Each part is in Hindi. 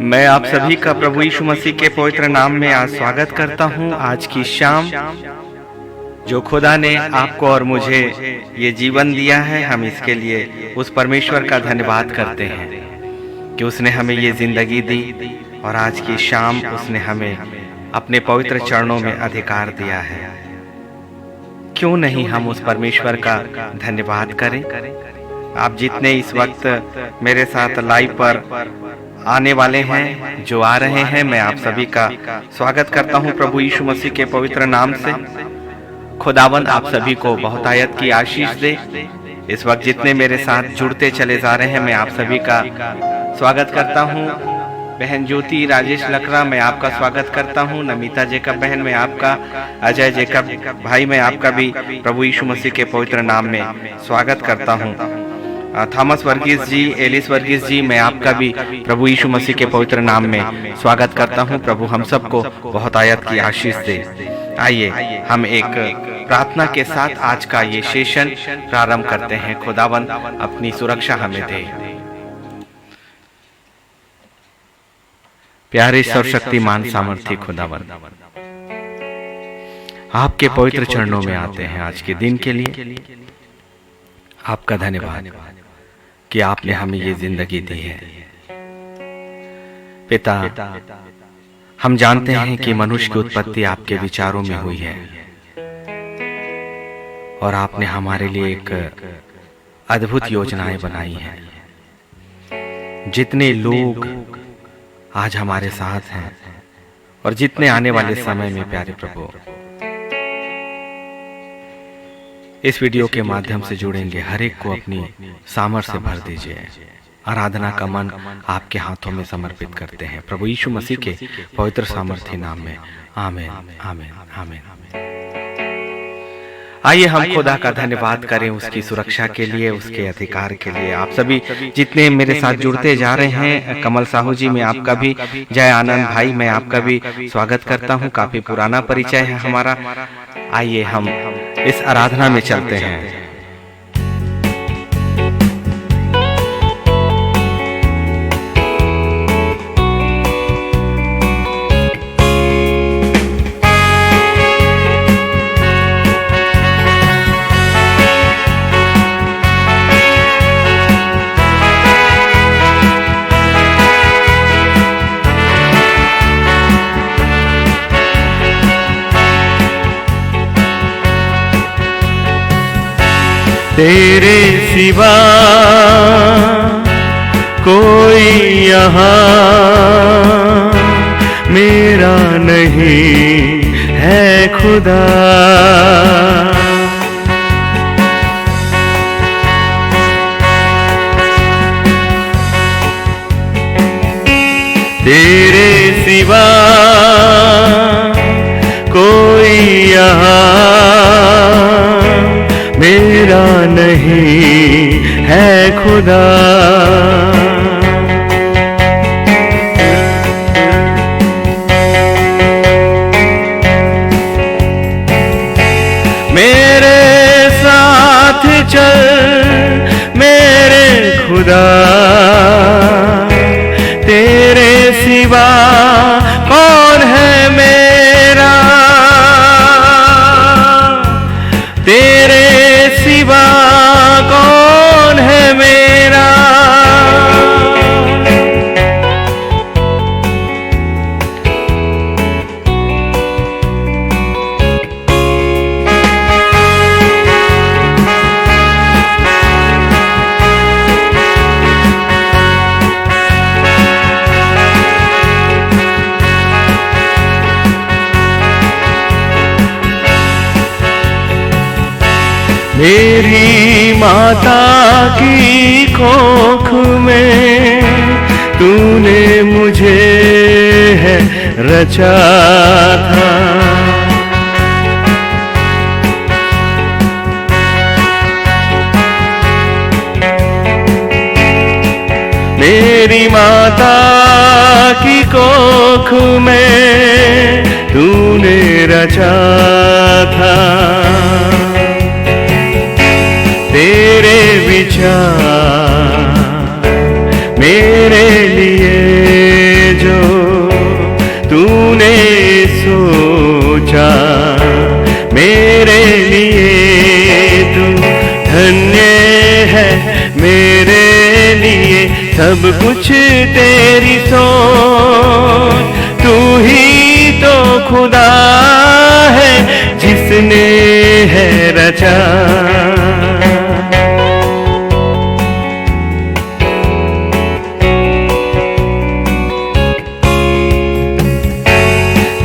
मैं आप सभी का प्रभु यीशु मसीह के पवित्र नाम में आज स्वागत करता हूं। आज की शाम जो खुदा ने आपको और मुझे ये जीवन दिया है, हम इसके लिए उस परमेश्वर का धन्यवाद करते हैं कि उसने हमें ये जिंदगी दी और आज की शाम उसने हमें अपने पवित्र चरणों में अधिकार दिया है। क्यों नहीं हम उस परमेश्वर का धन्यवाद करें। आप जितने इस वक्त मेरे साथ लाइव पर आने वाले हैं, जो आ रहे हैं, मैं आप सभी का स्वागत करता हूं प्रभु यीशु मसीह के पवित्र नाम से। खुदावंद आप सभी को बहुतायत की आशीष दे। इस वक्त जितने मेरे साथ जुड़ते चले जा रहे हैं, मैं आप सभी का स्वागत करता हूं। बहन ज्योति राजेश लकड़ा, मैं आपका स्वागत करता हूं। नमिता जेकब बहन, मैं आपका, अजय जेकब भाई, मैं आपका भी प्रभु यीशु मसीह के पवित्र नाम में स्वागत करता हूं। थॉमस वर्गीस जी, एलिस वर्गीस जी, मैं आपका भी प्रभु यीशु मसीह के पवित्र नाम में स्वागत करता हूं। प्रभु हम सबको बहुतायत की आशीष दे। आइए हम एक प्रार्थना के साथ आज का ये सेशन प्रारंभ करते हैं। खुदावंद अपनी सुरक्षा हमें दे। प्यारे सर्वशक्तिमान सामर्थी खुदावंद, आपके पवित्र चरणों में आते हैं आज के दिन के लिए। आपका धन्यवाद कि आपने हमें ये जिंदगी दी है। पिता, हम जानते हैं कि मनुष्य की उत्पत्ति आपके विचारों में हुई है और आपने हमारे लिए एक अद्भुत योजनाएं बनाई हैं। जितने लोग आज हमारे साथ हैं और जितने आने वाले समय में, प्यारे प्रभु, इस वीडियो के माध्यम से जुड़ेंगे, हर एक को अपनी सामर्थ्य से भर दीजिए। आराधना का मन आपके हाथों में समर्पित करते हैं प्रभु यीशु मसीह के पवित्र सामर्थ्य नाम में। आमीन, आमीन, आमीन। आइए हम खुदा का धन्यवाद करें उसकी सुरक्षा के लिए, उसके अधिकार के लिए। आप सभी जितने मेरे साथ जुड़ते जा रहे हैं, कमल साहू जी, मैं आपका भी, जय आनंद भाई, मैं आपका भी स्वागत करता हूं। काफी पुराना परिचय है हमारा। आइए हम इस आराधना में चलते हैं। तेरे सिवा कोई यहाँ मेरा नहीं है खुदा। तेरे सिवा कोई यहाँ मेरा नहीं है खुदा। मेरे साथ चल मेरे खुदा, तेरे सिवा कौन है मेरा, तेरे सिवा कौन है मेरा। मेरी माता की कोख में तूने मुझे है रचा था। मेरी माता की कोख में तूने रचा था। तेरे विचार मेरे लिए सब कुछ तेरी सोच, तू ही तो खुदा है जिसने है रचा।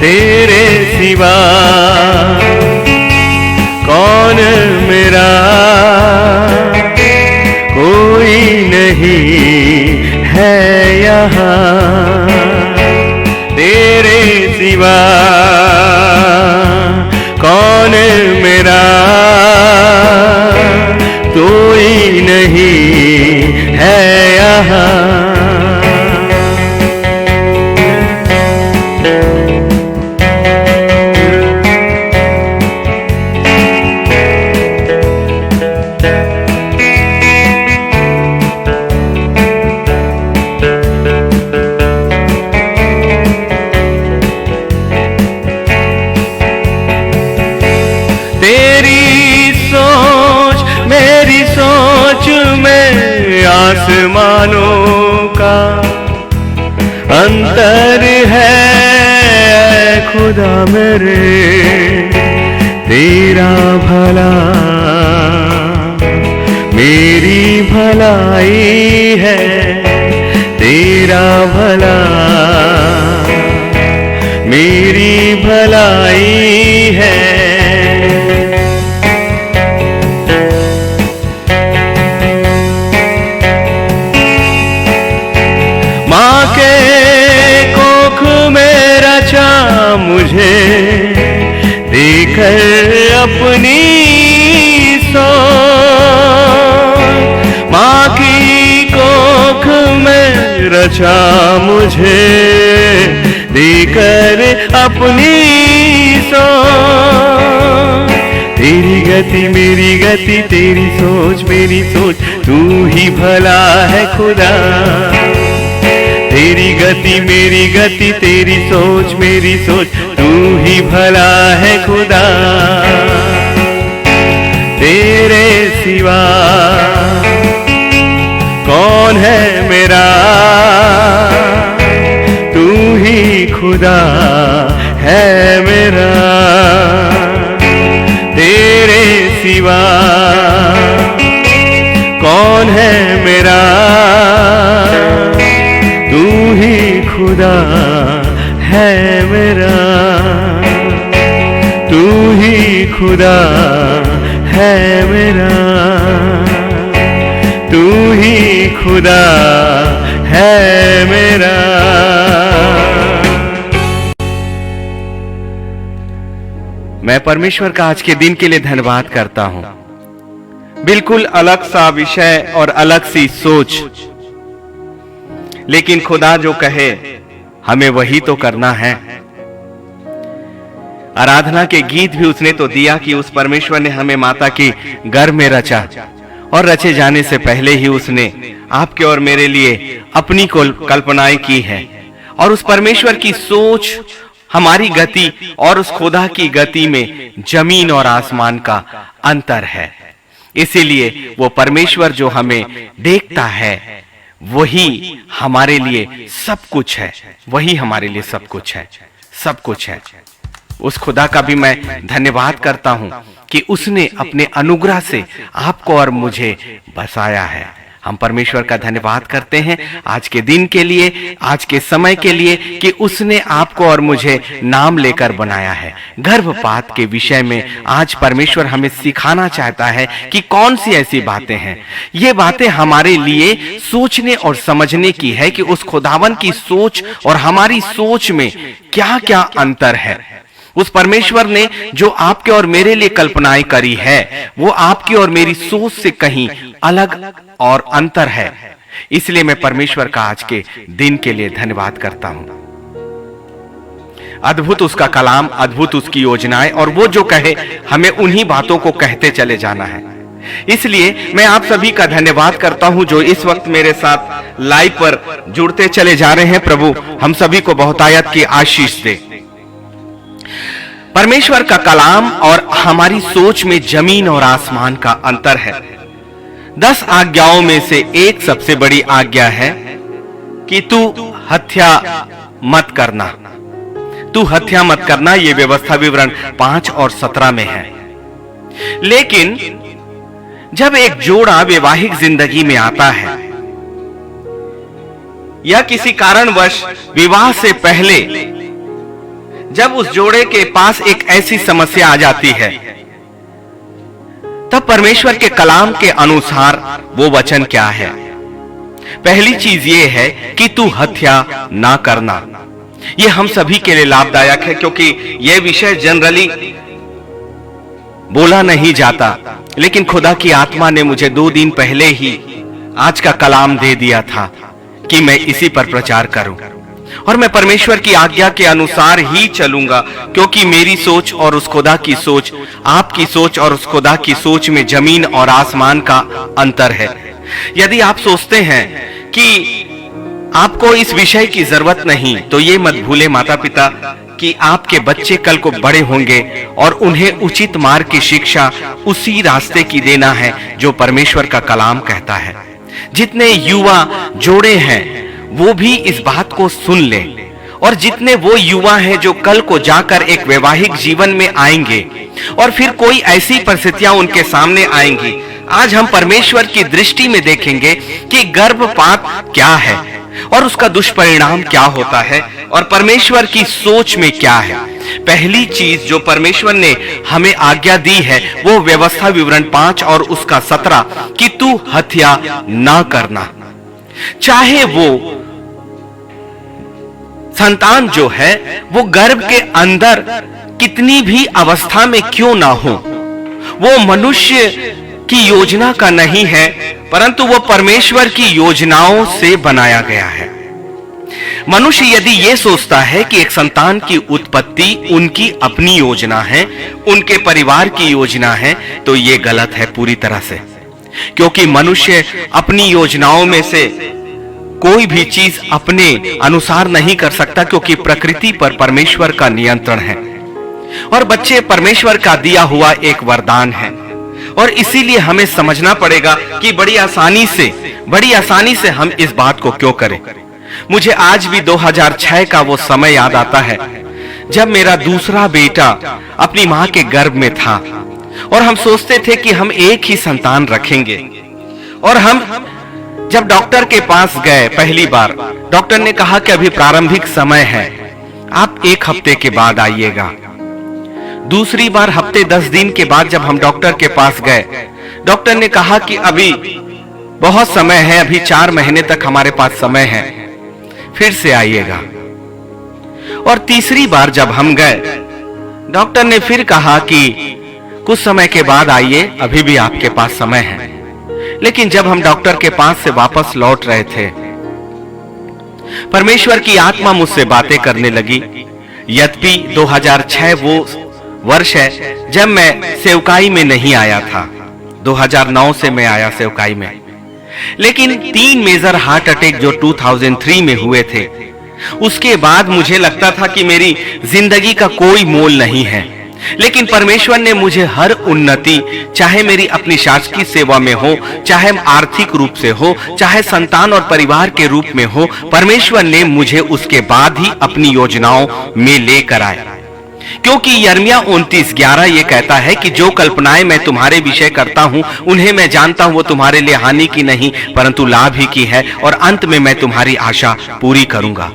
तेरे सिवा कौन मेरा, कोई नहीं है यहाँ। तेरे सिवा कौन मेरा, कोई नहीं है यहाँ। आसमानों का अंतर है खुदा मेरे, तेरा भला मेरी भलाई है, तेरा भला मेरी भलाई है। मुझे देकर अपनी सोच, माँ की कोख में रचा मुझे देकर अपनी सोच। तेरी गति मेरी गति, तेरी सोच मेरी सोच, तू ही भला है खुदा। तेरी गति मेरी गति, तेरी सोच मेरी सोच, तू ही भला है खुदा। तेरे सिवा कौन है मेरा, तू ही खुदा है मेरा। तेरे सिवा कौन है मेरा, तू ही खुदा है मेरा। तू ही खुदा है मेरा, तू ही खुदा है मेरा। मैं परमेश्वर का आज के दिन के लिए धन्यवाद करता हूं। बिल्कुल अलग सा विषय और अलग सी सोच, लेकिन खुदा जो कहे हमें वही तो करना है। आराधना के गीत भी उसने तो दिया कि उस परमेश्वर ने हमें माता की गर्भ में रचा, और रचे जाने से पहले ही उसने आपके और मेरे लिए अपनी कल्पनाएं की है। और उस परमेश्वर की सोच, हमारी गति और उस खुदा की गति में जमीन और आसमान का अंतर है। इसीलिए वो परमेश्वर जो हमें देखता है वही हमारे लिए सब कुछ है, वही हमारे लिए सब कुछ है, सब कुछ है। उस खुदा का भी मैं धन्यवाद करता हूं कि उसने अपने अनुग्रह से आपको और मुझे बसाया है। हम परमेश्वर का धन्यवाद करते हैं आज के दिन के लिए, आज के समय के लिए कि उसने आपको और मुझे नाम लेकर बनाया है। गर्भपात के विषय में आज परमेश्वर हमें सिखाना चाहता है कि कौन सी ऐसी बातें हैं। ये बातें हमारे लिए सोचने और समझने की है कि उस खुदावन की सोच और हमारी सोच में क्या क्या अंतर है। उस परमेश्वर ने जो आपके और मेरे लिए कल्पनाएं करी है वो आपकी और मेरी सोच से कहीं अलग और अंतर है। इसलिए मैं परमेश्वर का आज के दिन के लिए धन्यवाद करता हूं। अद्भुत उसका कलाम, अद्भुत उसकी योजनाएं, और वो जो कहे हमें उन्हीं बातों को कहते चले जाना है। इसलिए मैं आप सभी का धन्यवाद करता हूं जो इस वक्त मेरे साथ लाइव पर जुड़ते चले जा रहे हैं। प्रभु हम सभी को बहुतायत की आशीष दे। परमेश्वर का कलाम और हमारी सोच में जमीन और आसमान का अंतर है। 10 आज्ञाओं में से एक सबसे बड़ी आज्ञा है कि तू हत्या मत करना। तू हत्या मत करना, यह व्यवस्था विवरण 5 और 17 में है। लेकिन जब एक जोड़ा वैवाहिक जिंदगी में आता है या किसी कारणवश विवाह से पहले जब उस जोड़े के पास एक ऐसी समस्या आ जाती है, तब परमेश्वर के कलाम के अनुसार वो वचन क्या है? पहली चीज ये है कि तू हत्या ना करना। ये हम सभी के लिए लाभदायक है, क्योंकि यह विषय जनरली बोला नहीं जाता, लेकिन खुदा की आत्मा ने मुझे 2 दिन पहले ही आज का कलाम दे दिया था कि मैं इसी पर प्रचार करूं, और मैं परमेश्वर की आज्ञा के अनुसार ही चलूंगा, क्योंकि मेरी सोच और उस खुदा की सोच, आपकी सोच और उस खुदा की सोच में जमीन और आसमान का अंतर है। यदि आप सोचते हैं कि आपको इस विषय की जरूरत नहीं, तो ये मत भूले माता पिता कि आपके बच्चे कल को बड़े होंगे और उन्हें उचित मार्ग की शिक्षा उसी रास्ते की देना है जो परमेश्वर का कलाम कहता है। जितने युवा जोड़े हैं वो भी इस बात को सुन लें, और जितने वो युवा हैं जो कल को जाकर एक वैवाहिक जीवन में आएंगे और फिर कोई ऐसी परिस्थितियां उनके सामने आएंगी, आज हम परमेश्वर की दृष्टि में देखेंगे कि गर्भपात क्या है और उसका दुष्परिणाम क्या होता है और परमेश्वर की सोच में क्या है। पहली चीज जो परमेश्वर ने हमें आज्ञा दी है वो व्यवस्था विवरण 5 और उसका 17 कि तू हत्या ना करना। चाहे वो संतान जो है वो गर्भ के अंदर कितनी भी अवस्था में क्यों ना हो, वो मनुष्य की योजना का नहीं है, परंतु वो परमेश्वर की योजनाओं से बनाया गया है। मनुष्य यदि ये सोचता है कि एक संतान की उत्पत्ति उनकी अपनी योजना है, उनके परिवार की योजना है, तो ये गलत है पूरी तरह से, क्योंकि मनुष्य अपनी योजनाओं में से कोई भी चीज अपने अनुसार नहीं कर सकता, क्योंकि प्रकृति पर परमेश्वर का नियंत्रण है और बच्चे परमेश्वर का दिया हुआ एक वरदान है। और इसीलिए हमें समझना पड़ेगा कि बड़ी आसानी से हम इस बात को क्यों करें। मुझे आज भी 2006 का वो समय याद आता है जब मेरा दूसरा बेटा अपनी मां के गर्भ में था और हम सोचते थे कि हम एक ही संतान रखेंगे। और हम जब डॉक्टर के पास गए पहली बार, डॉक्टर ने कहा कि अभी प्रारंभिक समय है, आप 1 हफ्ते के बाद आइएगा। दूसरी बार हफ्ते 10 दिन के बाद जब हम डॉक्टर के पास गए, डॉक्टर ने कहा कि अभी बहुत समय है, अभी 4 महीने तक हमारे पास समय है, फिर से आइएगा। और तीसरी बार जब हम गए, डॉक्टर ने फिर कहा कि कुछ समय के बाद आइए, अभी भी आपके पास समय है। लेकिन जब हम डॉक्टर के पास से वापस लौट रहे थे, परमेश्वर की आत्मा मुझसे बातें करने लगी। यद्यपि 2006 वो वर्ष है जब मैं सेवकाई में नहीं आया था, 2009 से मैं आया सेवकाई में, लेकिन 3 मेजर हार्ट अटैक जो 2003 में हुए थे, उसके बाद मुझे लगता था कि मेरी जिंदगी का कोई मोल नहीं है। लेकिन परमेश्वर ने मुझे हर उन्नति, चाहे मेरी अपनी शासकीय सेवा में हो, चाहे आर्थिक रूप से हो, चाहे संतान और परिवार के रूप में हो, परमेश्वर ने मुझे उसके बाद ही अपनी योजनाओं में लेकर आया। क्योंकि यिर्मयाह 29:11 ये कहता है कि जो कल्पनाएं मैं तुम्हारे विषय करता हूं उन्हें मैं जानता हूं, वो तुम्हारे लिए हानि की नहीं परंतु लाभ ही की है, और अंत में मैं तुम्हारी आशा पूरी करूंगा।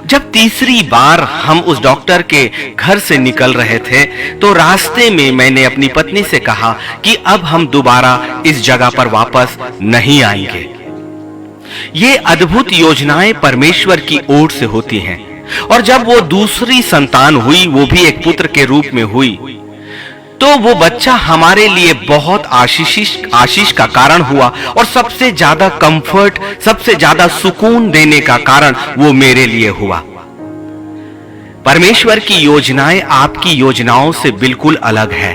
जब तीसरी बार हम उस डॉक्टर के घर से निकल रहे थे, तो रास्ते में मैंने अपनी पत्नी से कहा कि अब हम दोबारा इस जगह पर वापस नहीं आएंगे। ये अद्भुत योजनाएं परमेश्वर की ओर से होती हैं। और जब वो दूसरी संतान हुई, वो भी एक पुत्र के रूप में हुई, तो वो बच्चा हमारे लिए बहुत आशीष का कारण हुआ, और सबसे ज्यादा कंफर्ट, सबसे ज्यादा सुकून देने का कारण वो मेरे लिए हुआ। परमेश्वर की योजनाएं आपकी योजनाओं से बिल्कुल अलग है।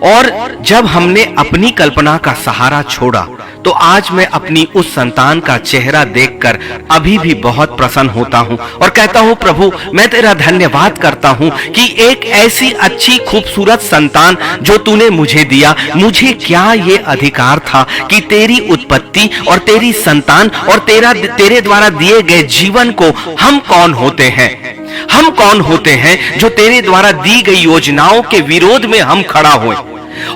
और जब हमने अपनी कल्पना का सहारा छोड़ा, तो तो आज मैं अपनी उस संतान का चेहरा देखकर अभी भी बहुत प्रसन्न होता हूँ और कहता हूँ, प्रभु मैं तेरा धन्यवाद करता हूँ कि एक ऐसी अच्छी खूबसूरत संतान जो तूने मुझे दिया। मुझे क्या ये अधिकार था कि तेरी उत्पत्ति और तेरी संतान और तेरे द्वारा दिए गए जीवन को हम कौन होते हैं, हम कौन होते हैं जो तेरे द्वारा दी गई योजनाओं के विरोध में हम खड़ा हुए।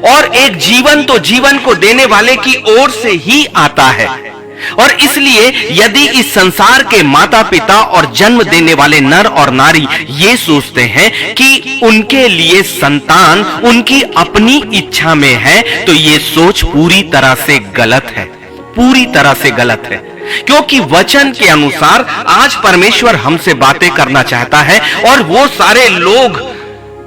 और एक जीवन तो जीवन को देने वाले की ओर से ही आता है। और इसलिए यदि इस संसार के माता पिता और जन्म देने वाले नर और नारी ये सोचते हैं कि उनके लिए संतान उनकी अपनी इच्छा में है, तो ये सोच पूरी तरह से गलत है, पूरी तरह से गलत है। क्योंकि वचन के अनुसार आज परमेश्वर हमसे बातें करना चाहता है और वो सारे लोग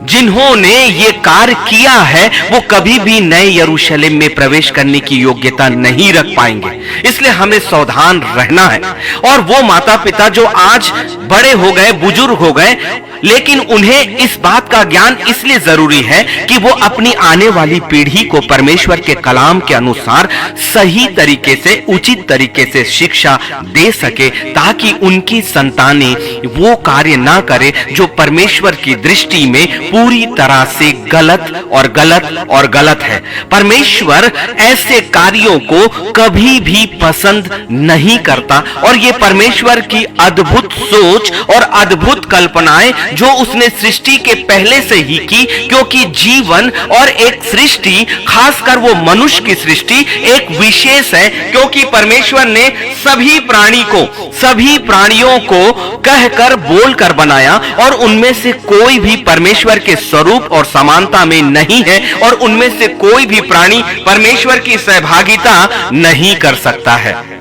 जिन्होंने ये कार्य किया है वो कभी भी नए यरूशलेम में प्रवेश करने की योग्यता नहीं रख पाएंगे। इसलिए हमें सावधान रहना है। और वो माता पिता जो आज बड़े हो गए, बुजुर्ग हो गए, लेकिन उन्हें इस बात का ज्ञान इसलिए जरूरी है कि वो अपनी आने वाली पीढ़ी को परमेश्वर के कलाम के अनुसार सही तरीके से, उचित तरीके से शिक्षा दे सके, ताकि उनकी संतानें वो कार्य ना करे जो परमेश्वर की दृष्टि में पूरी तरह से गलत और गलत और गलत है। परमेश्वर ऐसे कार्यों को कभी भी पसंद नहीं करता और ये परमेश्वर की अद्भुत सोच और अद्भुत कल्पनाएं जो उसने सृष्टि के पहले से ही की, क्योंकि जीवन और एक सृष्टि, खासकर वो मनुष्य की सृष्टि एक विशेष है, क्योंकि परमेश्वर ने सभी प्राणियों को कहकर बोलकर बनाया और उनमें से कोई भी परमेश्वर के स्वरूप और समानता में नहीं है और उनमें से कोई भी प्राणी परमेश्वर की सहभागिता नहीं कर सकता है।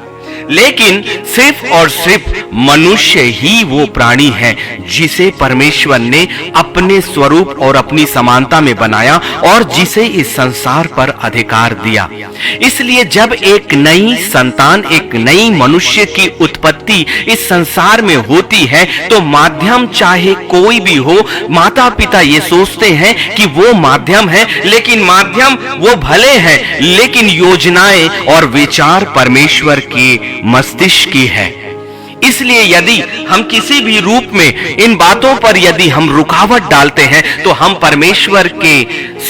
लेकिन सिर्फ और सिर्फ मनुष्य ही वो प्राणी है जिसे परमेश्वर ने अपने स्वरूप और अपनी समानता में बनाया और जिसे इस संसार पर अधिकार दिया। इसलिए जब एक नई संतान, एक नई मनुष्य की उत्पत्ति इस संसार में होती है, तो माध्यम चाहे कोई भी हो, माता पिता ये सोचते हैं कि वो माध्यम है, लेकिन माध्यम वो भले हैं, लेकिन योजनाएं और विचार परमेश्वर के मस्तिष्क की है। इसलिए यदि हम किसी भी रूप में इन बातों पर यदि हम रुकावट डालते हैं, तो हम परमेश्वर के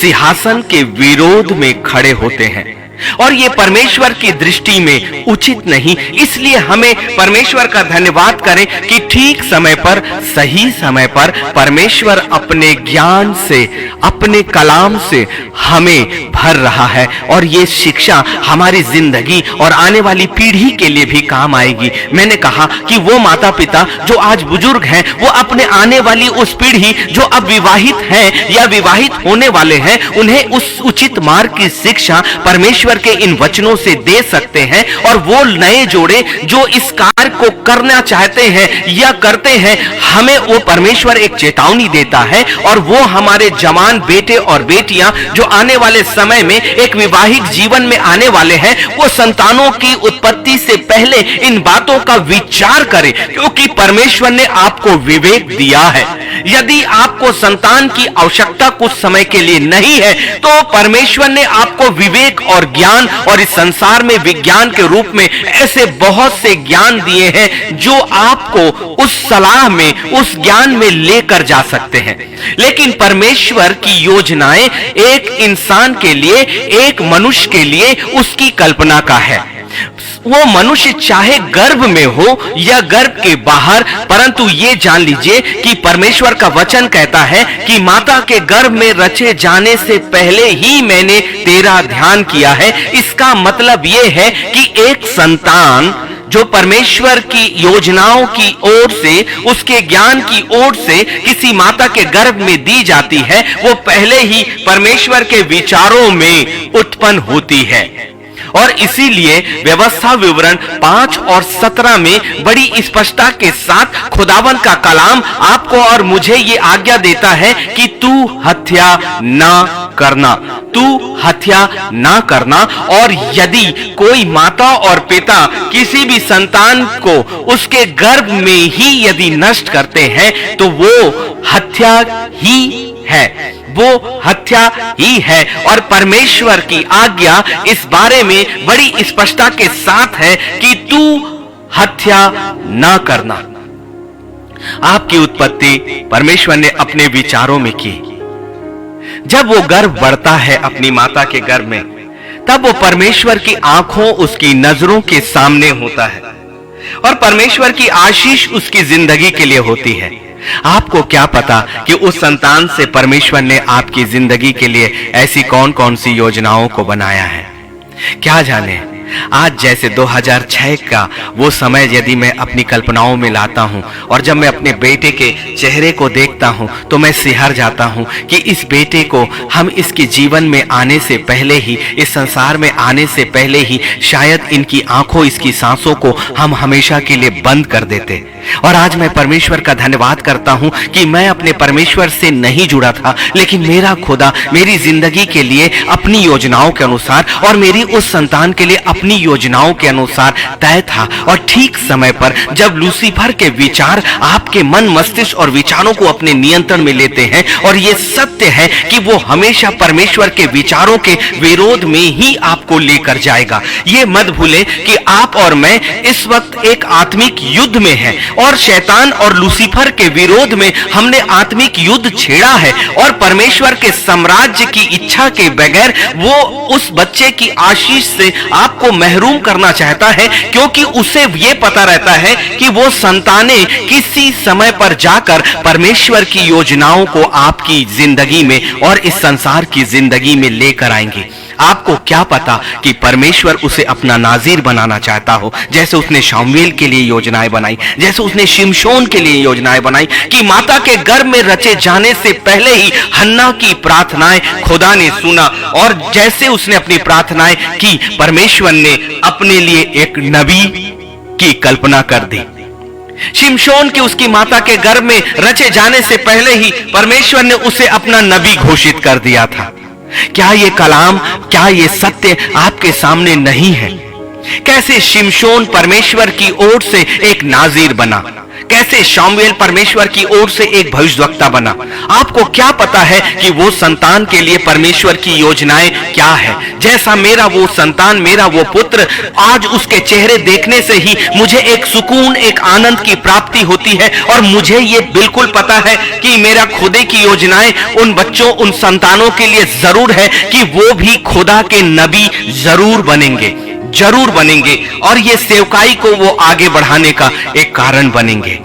सिंहासन के विरोध में खड़े होते हैं और ये परमेश्वर की दृष्टि में उचित नहीं। इसलिए हमें परमेश्वर का धन्यवाद करें कि ठीक समय पर, सही समय पर परमेश्वर अपने ज्ञान से, अपने कलाम से हमें भर रहा है और ये शिक्षा हमारी जिंदगी और आने वाली पीढ़ी के लिए भी काम आएगी। मैंने कहा कि वो माता पिता जो आज बुजुर्ग हैं, वो अपने आने वाली उस पीढ़ी जो अब विवाहित हैं या विवाहित होने वाले हैं, उन्हें उस उचित मार्ग की शिक्षा परमेश्वर के इन वचनों से दे सकते हैं। और वो नए जोड़े जो इस कार्य को करना चाहते हैं या करते हैं, हमें वो परमेश्वर एक चेतावनी देता है और वो हमारे जवान बेटे और बेटियां जो आने वाले समय में एक विवाहित जीवन में आने वाले हैं, वो संतानों की उत्पत्ति से पहले इन बातों का विचार करें, क्योंकि परमेश्वर ने आपको विवेक दिया है। यदि आपको संतान की आवश्यकता कुछ समय के लिए नहीं है, तो परमेश्वर ने आपको विवेक और ज्ञान और इस संसार में विज्ञान के रूप में ऐसे बहुत से ज्ञान दिए हैं जो आपको उस सलाह में, उस ज्ञान में लेकर जा सकते हैं। लेकिन परमेश्वर की योजनाएं एक इंसान के लिए, एक मनुष्य के लिए उसकी कल्पना का है। वो मनुष्य चाहे गर्भ में हो या गर्भ के बाहर, परंतु ये जान लीजिए कि परमेश्वर का वचन कहता है कि माता के गर्भ में रचे जाने से पहले ही मैंने तेरा ध्यान किया है। इसका मतलब ये है कि एक संतान जो परमेश्वर की योजनाओं की ओर से, उसके ज्ञान की ओर से किसी माता के गर्भ में दी जाती है, वो पहले ही परमेश्वर के विचारों में उत्पन्न होती है। और इसीलिए व्यवस्था विवरण 5 और 17 में बड़ी स्पष्टता के साथ खुदावंद का कलाम आपको और मुझे ये आज्ञा देता है कि तू हत्या ना करना, तू हत्या ना करना। और यदि कोई माता और पिता किसी भी संतान को उसके गर्भ में ही यदि नष्ट करते हैं, तो वो हत्या ही है। वो हत्या ही है। और परमेश्वर की आज्ञा इस बारे में बड़ी स्पष्टता के साथ है कि तू हत्या ना करना। आपकी उत्पत्ति परमेश्वर ने अपने विचारों में की। जब वो गर्भ बढ़ता है अपनी माता के गर्भ में, तब वो परमेश्वर की आंखों, उसकी नजरों के सामने होता है और परमेश्वर की आशीष उसकी जिंदगी के लिए होती है। आपको क्या पता कि उस संतान से परमेश्वर ने आपकी जिंदगी के लिए ऐसी कौन कौन सी योजनाओं को बनाया है। क्या जाने, आज जैसे 2006 का वो समय यदि मैं अपनी कल्पनाओं में लाता हूं और जब मैं अपने बेटे के चेहरे को देखता हूं तो मैं सिहर जाता हूं कि इस बेटे को हम इसके जीवन में आने से पहले ही, इस संसार में आने से पहले ही शायद इनकी आंखों, इसकी सांसों को हम हमेशा के लिए बंद कर देते। और आज मैं परमेश्वर का धन्यवाद करता हूं कि मैं अपने परमेश्वर से नहीं जुड़ा था, लेकिन मेरा खुदा मेरी जिंदगी के लिए अपनी योजनाओं के अनुसार और मेरी उस संतान के लिए अपनी योजनाओं के अनुसार तय था। और ठीक समय पर जब लूसीफर के विचार आपके मन, मस्तिष्क और विचारों को अपने नियंत्रण में लेते हैं, और ये सत्य है कि वो हमेशा परमेश्वर के विचारों के विरोध में ही आपको लेकर जाएगा। ये मत भूले कि आप और मैं इस वक्त एक आत्मिक युद्ध में हैं और शैतान और लूसीफर के विरोध में हमने आत्मिक युद्ध छेड़ा है। और परमेश्वर के साम्राज्य की इच्छा के बगैर वो उस बच्चे की आशीष से आपको महरूम करना चाहता है, क्योंकि उसे ये पता रहता है कि वो संतानें किसी समय पर जाकर परमेश्वर की योजनाओं को आपकी जिंदगी में और इस संसार की जिंदगी में लेकर आएंगे। आपको क्या पता कि परमेश्वर उसे अपना नाजीर बनाना चाहता हो, जैसे उसने शामुएल के लिए योजनाएं बनाई, जैसे उसने शिमशोन के लिए योजनाएं बनाई, कि माता के गर्भ में रचे जाने से पहले ही हन्ना की प्रार्थनाएं खुदा ने सुना, और जैसे उसने अपनी प्रार्थनाएं की, परमेश्वर ने अपने लिए एक नबी की कल्पना कर दी। शिमशोन के उसकी माता के गर्भ में रचे जाने से पहले ही परमेश्वर ने उसे अपना नबी घोषित कर दिया था। क्या ये कलाम, क्या ये सत्य आपके सामने नहीं है? कैसे शिमशोन परमेश्वर की ओर से एक नाजीर बना, कैसे शामुएल परमेश्वर की ओर से एक भविष्यवक्ता बना। आपको क्या पता है कि वो संतान के लिए परमेश्वर की योजनाएं क्या है? जैसा मेरा वो संतान, मेरा वो पुत्र, आज उसके चेहरे देखने से ही मुझे एक सुकून, एक आनंद की प्राप्ति होती है। और मुझे ये बिल्कुल पता है कि मेरा खुदा की योजनाएं उन बच्चों, उन संतानों के लिए जरूर है कि वो भी खुदा के नबी जरूर बनेंगे, जरूर बनेंगे। और ये सेवकाई को वो आगे बढ़ाने का एक कारण बनेंगे,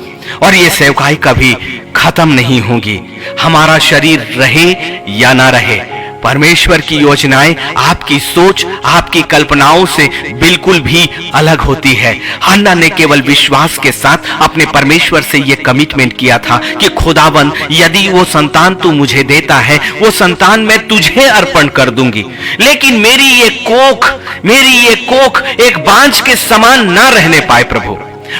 और ये सेवकाई कभी खत्म नहीं होगी। हमारा शरीर रहे या ना रहे, परमेश्वर की योजनाएं आपकी सोच, आपकी कल्पनाओं से बिल्कुल भी अलग होती है। हन्ना ने केवल विश्वास के साथ अपने परमेश्वर से यह कमिटमेंट किया था कि खुदावन, यदि वो संतान तू मुझे देता है, वो संतान मैं तुझे अर्पण कर दूंगी, लेकिन मेरी ये कोख एक बांझ के समान ना रहने पाए प्रभु,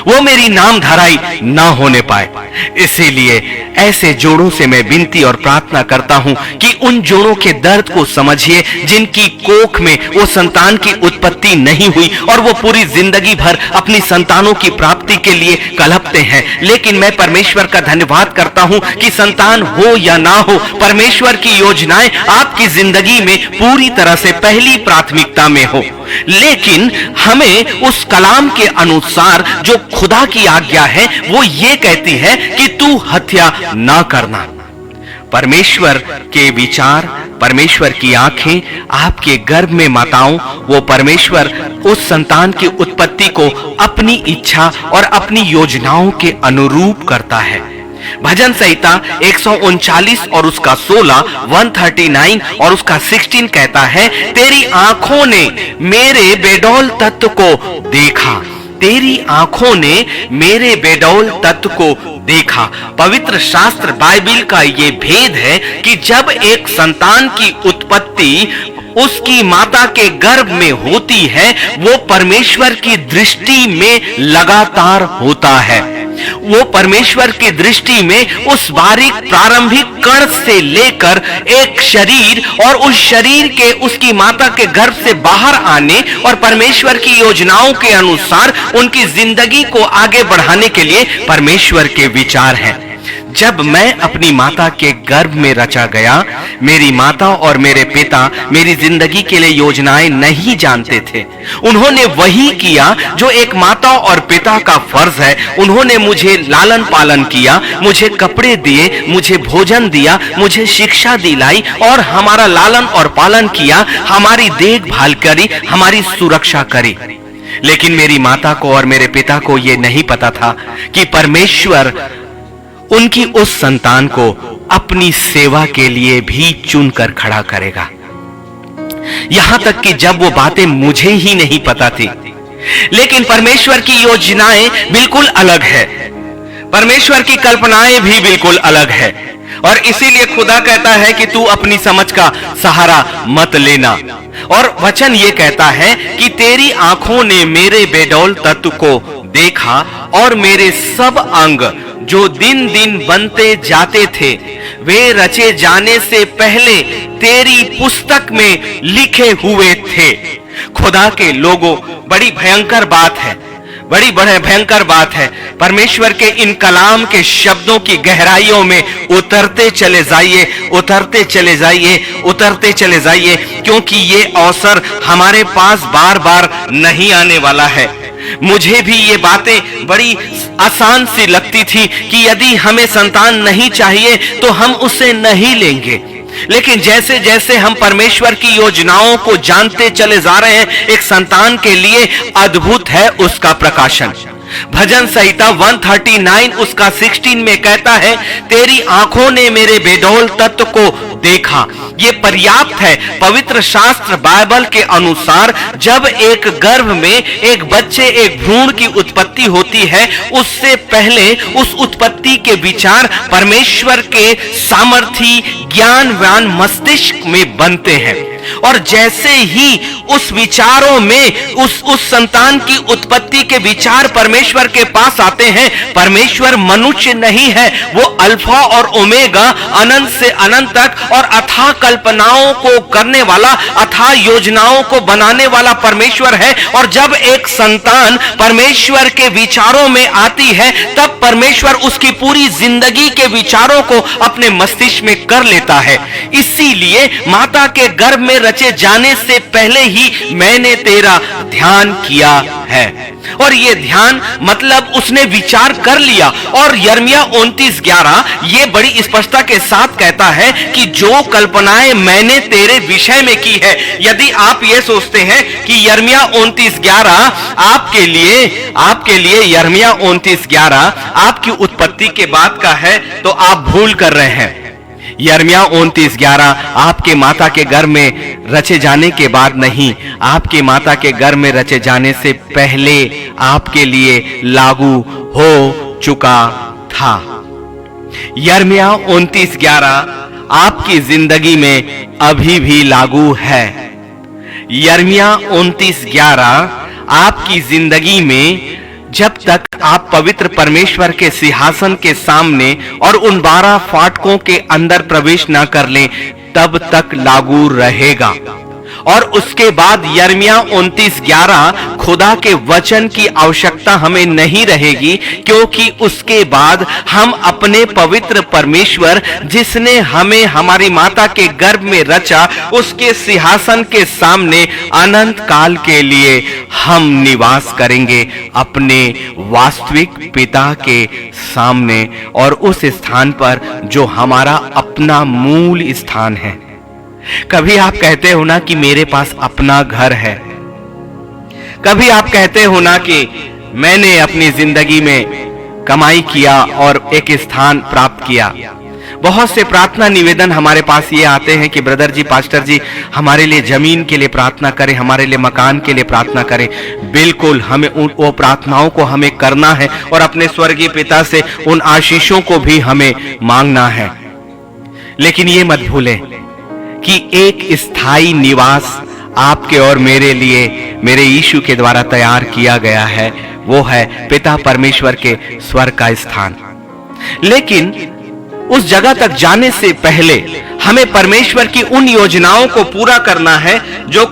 वो मेरी नाम धराई ना होने पाए। इसीलिए ऐसे जोड़ों से मैं विनती और प्रार्थना करता हूं कि उन जोड़ों के दर्द को समझिए जिनकी कोख में वो संतान की उत्पत्ति नहीं हुई और वो पूरी जिंदगी भर अपनी संतानों की प्राप्ति के लिए कलपते हैं। लेकिन मैं परमेश्वर का धन्यवाद करता हूं कि संतान हो या ना हो, परमेश्वर की योजनाएं आपकी जिंदगी में पूरी तरह से पहली प्राथमिकता में हो। लेकिन हमें उस कलाम के अनुसार जो खुदा की आज्ञा है वो ये कहती है कि तू हत्या ना करना। परमेश्वर के विचार, परमेश्वर की आंखें आपके गर्भ में माताओं, वो परमेश्वर उस संतान की उत्पत्ति को अपनी इच्छा और अपनी योजनाओं के अनुरूप करता है। भजन संहिता 139 और उसका 16, 139 और उसका 16 कहता है, तेरी आंखों ने मेरे बेडौल तत्व को देखा, तेरी आंखों ने मेरे बेडौल तत्व को देखा। पवित्र शास्त्र बाइबिल का ये भेद है कि जब एक संतान की उत्पत्ति उसकी माता के गर्भ में होती है, वो परमेश्वर की दृष्टि में लगातार होता है। वो परमेश्वर की दृष्टि में उस बारीक प्रारंभिक कण से लेकर एक शरीर और उस शरीर के उसकी माता के गर्भ से बाहर आने और परमेश्वर की योजनाओं के अनुसार उनकी जिंदगी को आगे बढ़ाने के लिए परमेश्वर के विचार हैं। जब मैं अपनी माता के गर्भ में रचा गया, मेरी माता और मेरे पिता मेरी जिंदगी के लिए योजनाएं नहीं जानते थे। उन्होंने वही किया जो एक माता और पिता का फर्ज है। उन्होंने मुझे लालन पालन किया, मुझे कपड़े दिए, मुझे भोजन दिया, मुझे शिक्षा दिलाई और हमारा लालन और पालन किया, हमारी देखभाल करी, हमारी सुरक्षा करी। लेकिन मेरी माता को और मेरे पिता को यह नहीं पता था कि परमेश्वर उनकी उस संतान को अपनी सेवा के लिए भी चुनकर खड़ा करेगा। यहां तक कि जब वो बातें मुझे ही नहीं पता थी। लेकिन परमेश्वर की योजनाएं बिल्कुल अलग है, परमेश्वर की कल्पनाएं भी बिल्कुल अलग है। और इसीलिए खुदा कहता है कि तू अपनी समझ का सहारा मत लेना। और वचन ये कहता है कि तेरी आंखों ने मेरे बेडौल तत्व को देखा और मेरे सब अंग जो दिन दिन बनते जाते थे वे रचे जाने से पहले तेरी पुस्तक में लिखे हुए थे। खुदा के लोगों, बड़ी भयंकर बात है, बड़ी भयंकर बात है। परमेश्वर के इन कलाम के शब्दों की गहराइयों में उतरते चले जाइए, उतरते चले जाइए, उतरते चले जाइए, क्योंकि ये अवसर हमारे पास बार बार नहीं आने वाला है। मुझे भी ये बातें बड़ी आसान सी लगती थी कि यदि हमें संतान नहीं चाहिए तो हम उसे नहीं लेंगे। लेकिन जैसे जैसे हम परमेश्वर की योजनाओं को जानते चले जा रहे हैं, एक संतान के लिए अद्भुत है उसका प्रकाशन। भजन संहिता 139 उसका 16 में कहता है, तेरी आंखों ने मेरे बेडौल तत्व को देखा। ये पर्याप्त है। पवित्र शास्त्र बाइबल के अनुसार जब एक गर्भ में एक बच्चे, एक भ्रूण की उत्पत्ति होती है, उससे पहले उस उत्पत्ति के विचार परमेश्वर के सामर्थी ज्ञानवान मस्तिष्क में बनते हैं। और जैसे ही उस विचारों में उस संतान की उत्पत्ति के विचार परमेश्वर के पास आते हैं, परमेश्वर मनुष्य नहीं है, वो अल्फा और ओमेगा, अनंत से अनंत तक और अथाह कल्पनाओं को करने वाला, अथाह योजनाओं को बनाने वाला परमेश्वर है। और जब एक संतान परमेश्वर के विचारों में आती है, तब परमेश्वर उसकी पूरी जिंदगी के विचारों को अपने मस्तिष्क में कर लेता है। इसीलिए माता के गर्भ में रचे जाने से पहले ही मैंने तेरा ध्यान किया है। और ये ध्यान मतलब उसने विचार कर लिया। और यिर्मयाह 29:11 ये बड़ी स्पष्टता के साथ कहता है कि जो कल्पनाएं मैंने तेरे विषय में की है। यदि आप ये सोचते हैं कि यिर्मयाह 29:11 आपके लिए यिर्मयाह 29:11 आपकी उत्पत्ति के बाद का है, तो आप भूल कर रहे हैं। यिर्मयाह 29:11 आपके माता के गर्भ में रचे जाने के बाद नहीं, आपके माता के गर्भ में रचे जाने से पहले आपके लिए लागू हो चुका था। यिर्मयाह 29:11 आपकी जिंदगी में अभी भी लागू है। यिर्मयाह 29:11 आपकी जिंदगी में जब तक आप पवित्र परमेश्वर के सिंहासन के सामने और उन 12 फाटकों के अंदर प्रवेश न कर लें, तब तक लागू रहेगा। और उसके बाद यिर्मयाह 29:11 खुदा के वचन की आवश्यकता हमें नहीं रहेगी, क्योंकि उसके बाद हम अपने पवित्र परमेश्वर जिसने हमें हमारी माता के गर्भ में रचा, उसके सिंहासन के सामने अनंत काल के लिए हम निवास करेंगे, अपने वास्तविक पिता के सामने और उस स्थान पर जो हमारा अपना मूल स्थान है। कभी आप कहते हो ना कि मेरे पास अपना घर है। कभी आप कहते हो ना कि मैंने अपनी जिंदगी में कमाई किया और एक स्थान प्राप्त किया। बहुत से प्रार्थना निवेदन हमारे पास ये आते हैं कि ब्रदर जी, पास्टर जी, हमारे लिए जमीन के लिए प्रार्थना करें, हमारे लिए मकान के लिए प्रार्थना करें। बिल्कुल, हमें वो प्रार्थनाओं को हमें करना है और अपने स्वर्गीय पिता से उन आशीषों को भी हमें मांगना है। लेकिन ये मत भूलें कि एक स्थायी निवास आपके और मेरे लिए मेरे यीशु के द्वारा तैयार किया गया है, वो है पिता परमेश्वर के स्वर्ग का स्थान। लेकिन उस जगह तक जाने से पहले हमें परमेश्वर की उन योजनाओं को पूरा करना है जो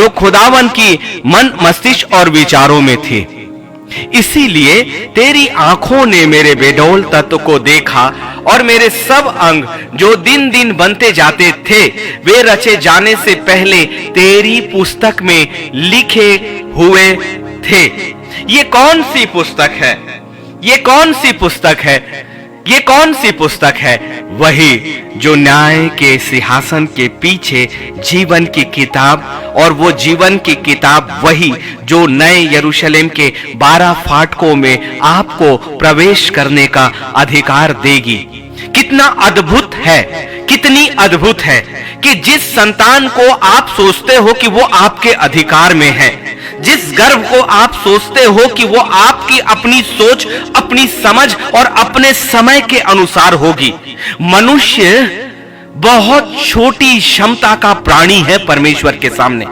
खुदावन की मन, मस्तिष्क और विचारों में थी। इसीलिए तेरी आंखों ने मेरे बेडौल तत्व को देखा और मेरे सब अंग जो दिन दिन बनते जाते थे वे रचे जाने से पहले तेरी पुस्तक में लिखे हुए थे। ये कौन सी पुस्तक है? ये कौन सी पुस्तक है? ये कौन सी पुस्तक है? वही जो न्याय के सिंहासन के पीछे जीवन की किताब, और वो जीवन की किताब वही जो नए यरूशलेम के 12 फाटकों में आपको प्रवेश करने का अधिकार देगी। कितना अद्भुत है, कितनी अद्भुत है कि जिस संतान को आप सोचते हो कि वो आपके अधिकार में है, जिस गर्व को आप सोचते हो कि वो आपकी अपनी सोच, अपनी समझ और अपने समय के अनुसार होगी। मनुष्य बहुत छोटी क्षमता का प्राणी है परमेश्वर के सामने,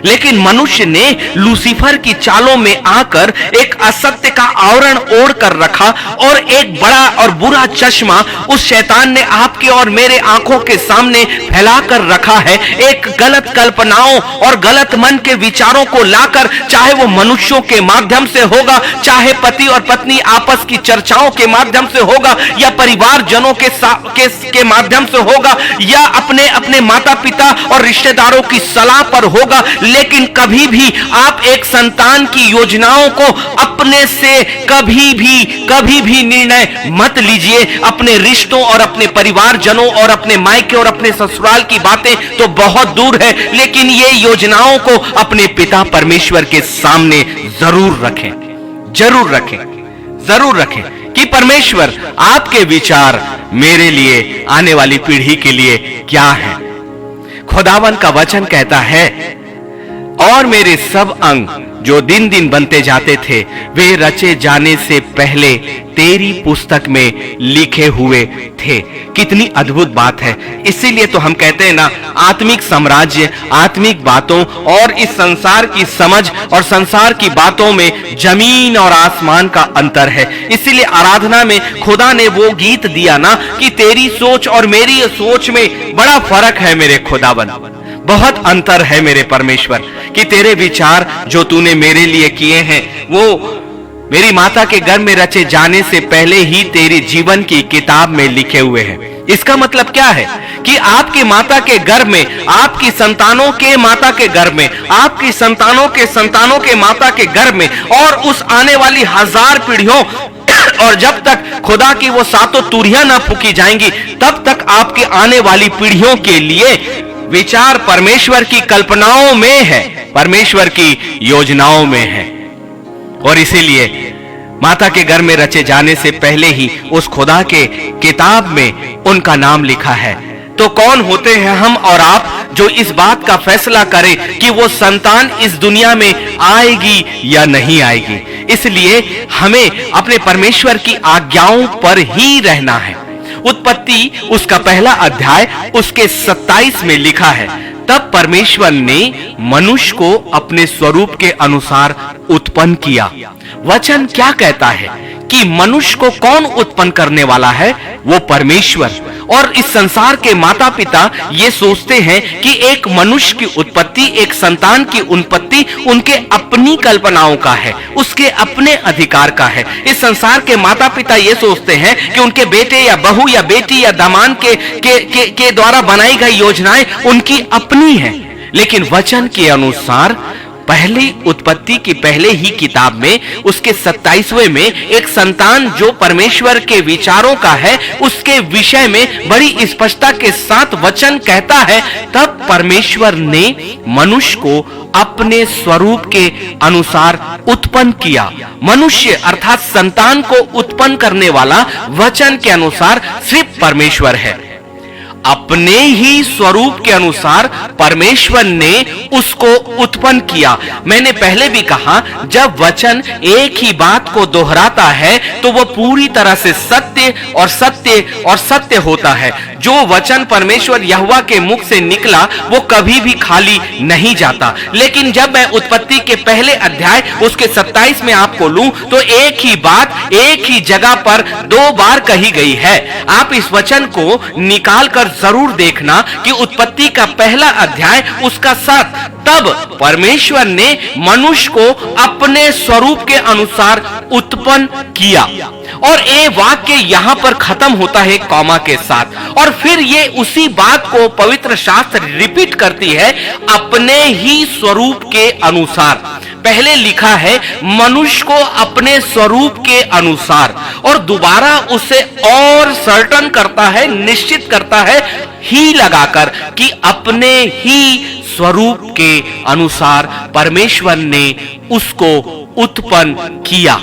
लेकिन मनुष्य ने लूसीफर की चालों में आकर एक असत्य का आवरण ओढ़ कर रखा और एक बड़ा और बुरा चश्मा उस शैतान ने आपके और मेरे आंखों के सामने फैला कर रखा है। एक गलत कल्पनाओं और गलत मन के विचारों को लाकर, चाहे वो मनुष्यों के माध्यम से होगा, चाहे पति और पत्नी आपस की चर्चाओं के माध्यम से होगा, या परिवार जनों के माध्यम से होगा, या अपने अपने माता पिता और रिश्तेदारों की सलाह पर होगा, लेकिन कभी भी आप एक संतान की योजनाओं को अपने से कभी भी निर्णय मत लीजिए। अपने रिश्तों और अपने परिवारजनों और अपने मायके और अपने ससुराल की बातें तो बहुत दूर है, लेकिन ये योजनाओं को अपने पिता परमेश्वर के सामने जरूर रखें, जरूर रखें, जरूर रखें कि परमेश्वर आपके विचार मेरे लिए, आने वाली पीढ़ी के लिए क्या है। खुदावन का वचन कहता है, और मेरे सब अंग जो दिन दिन बनते जाते थे वे रचे जाने से पहले तेरी पुस्तक में लिखे हुए थे। कितनी अद्भुत बात है। इसीलिए तो हम कहते हैं ना, आत्मिक साम्राज्य, आत्मिक बातों और इस संसार की समझ और संसार की बातों में जमीन और आसमान का अंतर है। इसीलिए आराधना में खुदा ने वो गीत दिया ना कि तेरी सोच और मेरी सोच में बड़ा फर्क है मेरे खुदावन, बहुत अंतर है मेरे परमेश्वर, कि तेरे विचार जो तूने मेरे लिए किए हैं वो मेरी माता के गर्भ में रचे जाने से पहले ही तेरी जीवन की किताब में लिखे हुए हैं। इसका मतलब क्या है कि आपकी माता के गर्भ में, आपकी संतानों के माता के गर्भ में, आपकी संतानों के माता के गर्भ में, और उस आने वाली 1000 पीढ़ियों और जब तक खुदा की वो 7 तुरियां ना फूकी जाएंगी तब तक आपकी आने वाली पीढ़ियों के लिए विचार परमेश्वर की कल्पनाओं में है, परमेश्वर की योजनाओं में है। और इसीलिए माता के घर में रचे जाने से पहले ही उस खुदा के किताब में उनका नाम लिखा है। तो कौन होते हैं हम और आप जो इस बात का फैसला करें कि वो संतान इस दुनिया में आएगी या नहीं आएगी। इसलिए हमें अपने परमेश्वर की आज्ञाओं पर ही रहना है। उत्पत्ति उसका पहला अध्याय उसके 27 में लिखा है, तब परमेश्वर ने मनुष्य को अपने स्वरूप के अनुसार उत्पन्न किया। वचन क्या कहता है कि मनुष्य को कौन उत्पन्न करने वाला है? वो परमेश्वर। और इस संसार के माता पिता ये सोचते हैं कि एक मनुष्य की उत्पत्ति, एक संतान की उत्पत्ति उनके अपनी कल्पनाओं का है, उसके अपने अधिकार का है। इस संसार के माता पिता ये सोचते हैं कि उनके बेटे या बहू या बेटी या दामाद के द्वारा बनाई गई योजनाएं उनकी अपनी हैं। लेकिन वचन के अनुसार पहली उत्पत्ति की पहले ही किताब में उसके 27वें में एक संतान जो परमेश्वर के विचारों का है उसके विषय में बड़ी स्पष्टता के साथ वचन कहता है, तब परमेश्वर ने मनुष्य को अपने स्वरूप के अनुसार उत्पन्न किया। मनुष्य अर्थात संतान को उत्पन्न करने वाला वचन के अनुसार सिर्फ परमेश्वर है। अपने ही स्वरूप के अनुसार परमेश्वर ने उसको उत्पन्न किया। मैंने पहले भी कहा, जब वचन एक ही बात को दोहराता है तो वह पूरी तरह से सत्य और सत्य और सत्य होता है। जो वचन परमेश्वर यहोवा के मुख से निकला वो कभी भी खाली नहीं जाता। लेकिन जब मैं उत्पत्ति के पहले अध्याय उसके 27 में आपको लूं तो एक ही बात एक ही जगह पर 2 बार कही गई है। आप इस वचन को निकाल कर जरूर देखना कि उत्पत्ति का पहला अध्याय उसका 7, तब परमेश्वर ने मनुष्य को अपने स्वरूप के अनुसार उत्पन्न किया, और ये वाक्य यहां पर खत्म होता है कॉमा के साथ, और फिर ये उसी बात को पवित्र शास्त्र रिपीट करती है, अपने ही स्वरूप के अनुसार। पहले लिखा है मनुष्य को अपने स्वरूप के अनुसार, और दोबारा उसे और सर्टन करता है, निश्चित करता है ही लगाकर कि अपने ही स्वरूप के अनुसार परमेश्वर ने उसको उत्पन्न किया।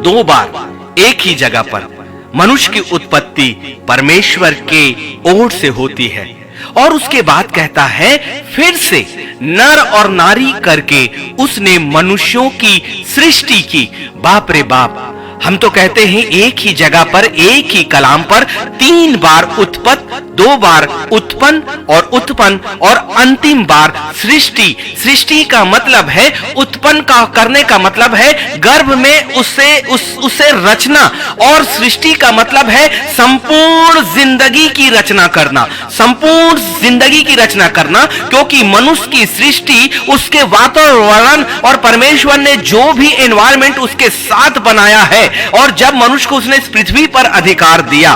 2 बार एक ही जगह पर मनुष्य की उत्पत्ति परमेश्वर के ओर से होती है, और उसके बाद कहता है फिर से नर और नारी करके उसने मनुष्यों की सृष्टि की। बाप रे बाप, हम तो कहते हैं एक ही जगह पर एक ही कलाम पर 3 बार उत्पत्ति, 2 बार उत्पन्न और अंतिम बार सृष्टि। सृष्टि का मतलब है उत्पन्न का करने का मतलब है गर्भ में उसे रचना, और सृष्टि का मतलब है संपूर्ण जिंदगी की रचना करना, संपूर्ण जिंदगी की रचना करना। क्योंकि मनुष्य की सृष्टि उसके वातावरण और परमेश्वर ने जो भी एनवायरमेंट उसके साथ बनाया है, और जब मनुष्य को उसने इस पृथ्वी पर अधिकार दिया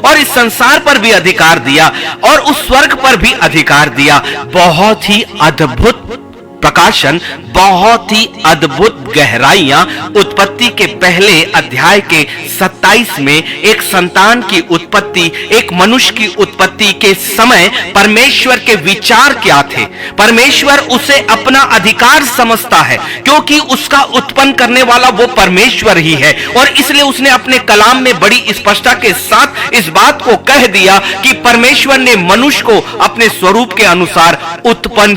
और इस संसार पर भी अधिकार दिया और उस स्वर्ग पर भी अधिकार दिया, बहुत ही अद्भुत प्रकाशन, बहुत ही अद्भुत गहराइयां उत्पत्ति के पहले अध्याय के 27 में एक संतान की उत्पत्ति, एक मनुष्य की उत्पत्ति के समय परमेश्वर के विचार क्या थे। परमेश्वर उसे अपना अधिकार समझता है क्योंकि उसका उत्पन्न करने वाला वो परमेश्वर ही है, और इसलिए उसने अपने कलाम में बड़ी स्पष्टता के साथ इस बात को कह दिया कि परमेश्वर ने मनुष्य को अपने स्वरूप के अनुसार उत्पन्न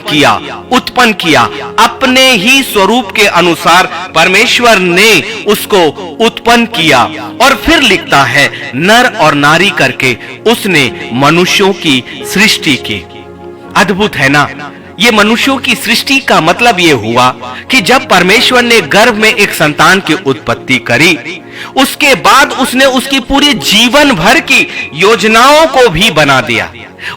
किया, अपने ही स्वरूप के अनुसार परमेश्वर ने उसको उत्पन्न किया। और फिर लिखता है नर और नारी करके उसने मनुष्यों की सृष्टि की। अद्भुत है ना। ये मनुष्यों की सृष्टि का मतलब ये हुआ कि जब परमेश्वर ने गर्भ में एक संतान की उत्पत्ति करी, उसके बाद उसने उसकी पूरी जीवन भर की योजनाओं को भी बना दिया,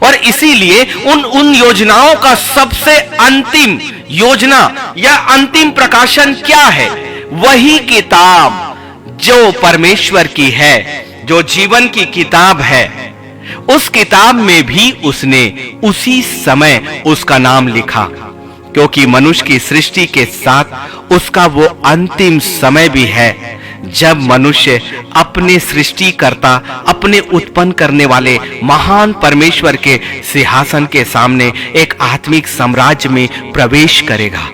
और इसीलिए उन योजनाओं का सबसे अंतिम योजना या अंतिम प्रकाशन क्या है? वही किताब जो परमेश्वर की है, जो जीवन की किताब है। उस किताब में भी उसने उसी समय उसका नाम लिखा, क्योंकि मनुष्य की सृष्टि के साथ उसका वो अंतिम समय भी है जब मनुष्य अपने सृष्टिकर्ता, अपने उत्पन्न करने वाले महान परमेश्वर के सिंहासन के सामने एक आत्मिक साम्राज्य में प्रवेश करेगा।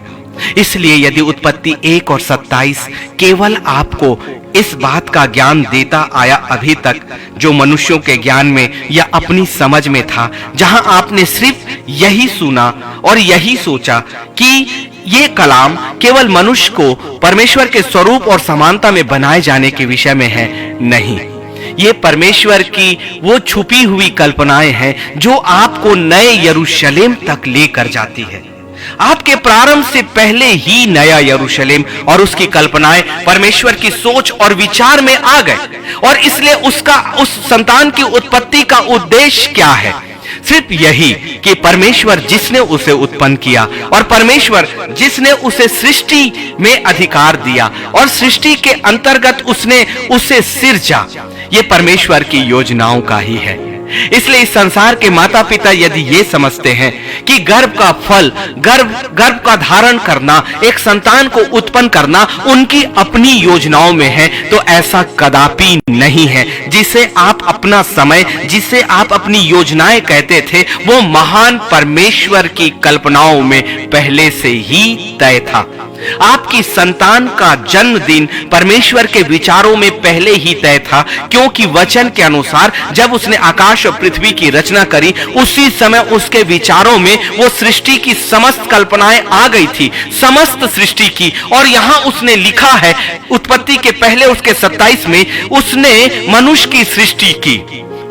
इसलिए यदि उत्पत्ति 1 और 27 केवल आपको इस बात का ज्ञान देता आया अभी तक, जो मनुष्यों के ज्ञान में या अपनी समझ में था, जहां आपने सिर्फ यही सुना और यही सोचा कि ये कलाम केवल मनुष्य को परमेश्वर के स्वरूप और समानता में बनाए जाने के विषय में है, नहीं, ये परमेश्वर की वो छुपी हुई कल्पनाएं हैं जो आपको नए यरूशलेम तक लेकर जाती है। आपके प्रारंभ से पहले ही नया यरूशलेम और उसकी कल्पनाएं परमेश्वर की सोच और विचार में आ गए, और इसलिए उस संतान की उत्पत्ति का उद्देश्य क्या है? सिर्फ यही कि परमेश्वर जिसने उसे उत्पन्न किया और परमेश्वर जिसने उसे सृष्टि में अधिकार दिया और सृष्टि के अंतर्गत उसने उसे सिरजा, ये परमेश्वर की योजनाओं का ही है। इसलिए इस संसार के माता पिता यदि ये समझते हैं कि गर्भ का फल, गर्भ का धारण करना, एक संतान को उत्पन्न करना उनकी अपनी योजनाओं में है, तो ऐसा कदापि नहीं है। जिसे आप अपना समय, जिसे आप अपनी योजनाएं कहते थे, वो महान परमेश्वर की कल्पनाओं में पहले से ही तय था। आपकी संतान का जन्मदिन परमेश्वर के विचारों में पहले ही तय था, क्योंकि वचन के अनुसार जब उसने आकाश और पृथ्वी की रचना करी, उसी समय उसके विचारों में वो सृष्टि की समस्त कल्पनाएं आ गई थी, समस्त सृष्टि की। और यहां उसने लिखा है उत्पत्ति के पहले उसके 27 में उसने मनुष्य की सृष्टि की,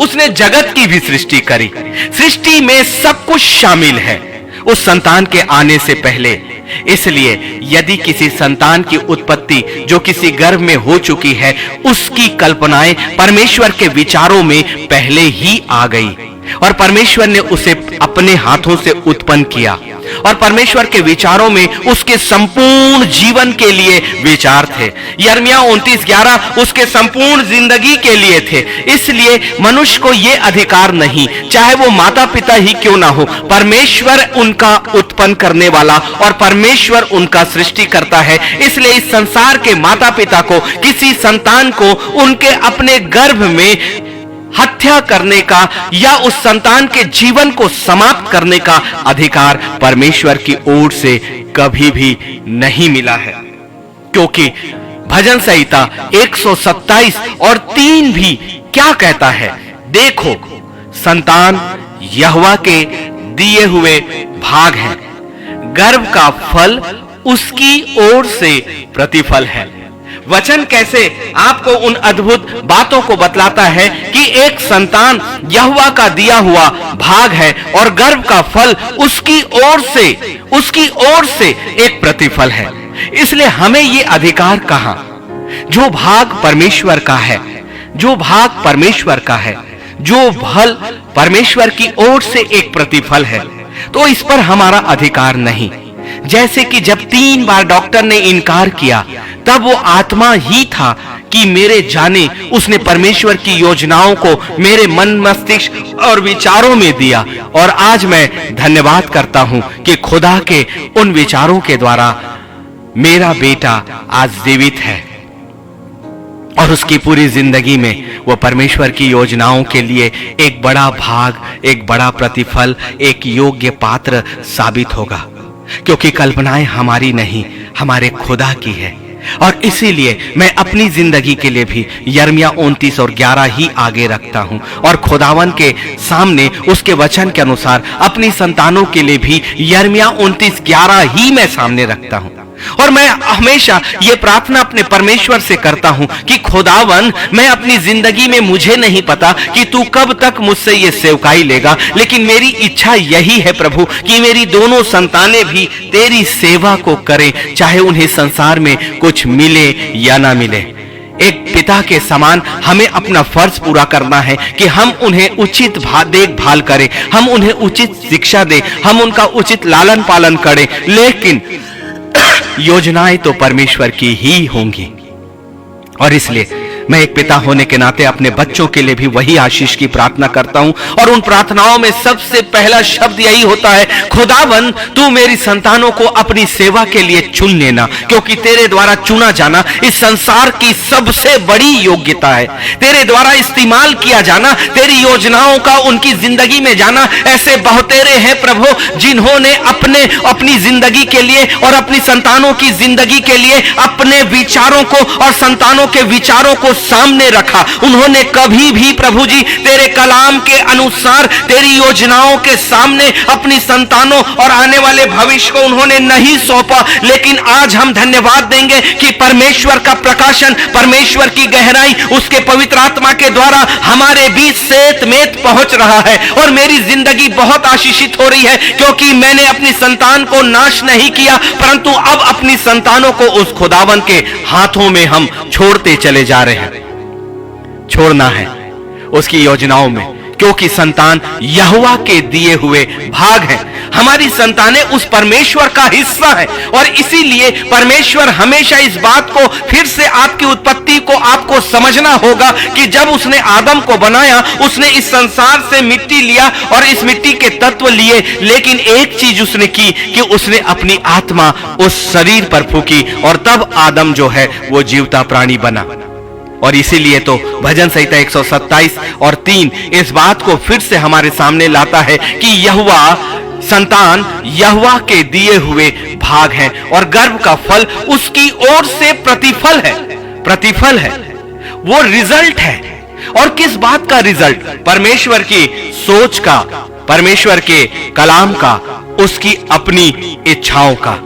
उसने जगत की भी सृष्टि करी। सृष्टि में सब कुछ शामिल है उस संतान के आने से पहले। इसलिए यदि किसी संतान की उत्पत्ति जो किसी गर्भ में हो चुकी है, उसकी कल्पनाएं परमेश्वर के विचारों में पहले ही आ गई और परमेश्वर ने उसे अपने हाथों से उत्पन्न किया और परमेश्वर के विचारों में उसके संपूर्ण जीवन के लिए विचार थे। यिर्मयाह 29:11 उसके संपूर्ण जिंदगी के लिए थे। इसलिए मनुष्य को यह अधिकार नहीं, चाहे वो माता पिता ही क्यों ना हो, परमेश्वर उनका उत्पन्न करने वाला और परमेश्वर उनका सृष्टि करता है। इसलिए इस संसार के माता पिता को किसी संतान को उनके अपने गर्भ में हत्या करने का या उस संतान के जीवन को समाप्त करने का अधिकार परमेश्वर की ओर से कभी भी नहीं मिला है, क्योंकि भजन संहिता 127 और 3 भी क्या कहता है? देखो, संतान यहोवा के दिए हुए भाग है, गर्भ का फल उसकी ओर से प्रतिफल है। वचन कैसे आपको उन अद्भुत बातों को बतलाता है कि एक संतान यहोवा का दिया हुआ भाग है और गर्भ का फल उसकी ओर से एक प्रतिफल है। इसलिए हमें ये अधिकार कहां? जो भाग परमेश्वर का है, जो भाग परमेश्वर का है, जो फल परमेश्वर की ओर से एक प्रतिफल है, तो इस पर हमारा अधिकार नहीं। जैसे कि जब 3 बार डॉक्टर ने इनकार किया, तब वो आत्मा ही था कि मेरे जाने उसने परमेश्वर की योजनाओं को मेरे मन मस्तिष्क और विचारों में दिया। और आज मैं धन्यवाद करता हूं कि खुदा के उन विचारों के द्वारा मेरा बेटा आज जीवित है और उसकी पूरी जिंदगी में वो परमेश्वर की योजनाओं के लिए एक बड़ा भाग, एक बड़ा प्रतिफल, एक योग्य पात्र साबित होगा, क्योंकि कल्पनाएं हमारी नहीं, हमारे खुदा की है। और इसीलिए मैं अपनी जिंदगी के लिए भी यिर्मयाह 29 और 11 ही आगे रखता हूं और खुदावन के सामने उसके वचन के अनुसार अपनी संतानों के लिए भी यिर्मयाह 29:11 ही मैं सामने रखता हूं। और मैं हमेशा ये प्रार्थना अपने परमेश्वर से करता हूं कि खुदावन, मैं अपनी जिंदगी में मुझे नहीं पता कि तू कब तक मुझसे ये सेवकाई लेगा, लेकिन मेरी इच्छा यही है प्रभु कि मेरी दोनों संतानें भी तेरी सेवा को करें, चाहे उन्हें संसार में कुछ मिले या ना मिले। एक पिता के समान हमें अपना फर्ज पूरा करना है कि हम उन्हें उचित देखभाल करें, हम उन्हें उचित शिक्षा दें, हम उनका उचित लालन पालन करें, लेकिन योजनाएं तो परमेश्वर की ही होंगी। और इसलिए मैं एक पिता होने के नाते अपने बच्चों के लिए भी वही आशीष की प्रार्थना करता हूं और उन प्रार्थनाओं में सबसे पहला शब्द यही होता है, खुदावन तू मेरी संतानों को अपनी सेवा के लिए चुन लेना, क्योंकि तेरे द्वारा चुना जाना इस संसार की सबसे बड़ी योग्यता है। तेरे द्वारा इस्तेमाल किया जाना, तेरी योजनाओं का उनकी जिंदगी में जाना, ऐसे बहुतेरे हैं प्रभु जिन्होंने अपनी जिंदगी के लिए और अपनी संतानों की जिंदगी के लिए अपने विचारों को और संतानों के विचारों को सामने रखा। उन्होंने कभी भी प्रभु जी तेरे कलाम के अनुसार तेरी योजनाओं के सामने अपनी संतानों और आने वाले भविष्य को उन्होंने नहीं सौंपा। लेकिन आज हम धन्यवाद देंगे कि परमेश्वर का प्रकाशन, परमेश्वर की गहराई उसके पवित्र आत्मा के द्वारा हमारे बीच सेतमेत पहुंच रहा है और मेरी जिंदगी बहुत आशीषित हो रही है, क्योंकि मैंने अपनी संतान को नाश नहीं किया, परंतु अब अपनी संतानों को उस खुदावन के हाथों में हम छोड़ते चले जा रहे हैं। छोड़ना है उसकी योजनाओं में, क्योंकि संतान यहोवा के दिए हुए भाग है। हमारी संतानें उस परमेश्वर का हिस्सा है और इसीलिए परमेश्वर हमेशा इस बात को फिर से आपकी उत्पत्ति को आपको समझना होगा कि जब उसने आदम को बनाया, उसने इस संसार से मिट्टी लिया और इस मिट्टी के तत्व लिए, लेकिन एक चीज उसने की कि उसने अपनी आत्मा उस शरीर पर फूकी और तब आदम जो है वो जीवता प्राणी बना। और इसीलिए तो भजन संहिता 127 और 3 इस बात को फिर से हमारे सामने लाता है कि यहोवा संतान यहोवा के दिए हुए भाग है और गर्भ का फल उसकी ओर से प्रतिफल है, वो रिजल्ट है। और किस बात का रिजल्ट? परमेश्वर की सोच का, परमेश्वर के कलाम का, उसकी अपनी इच्छाओं का।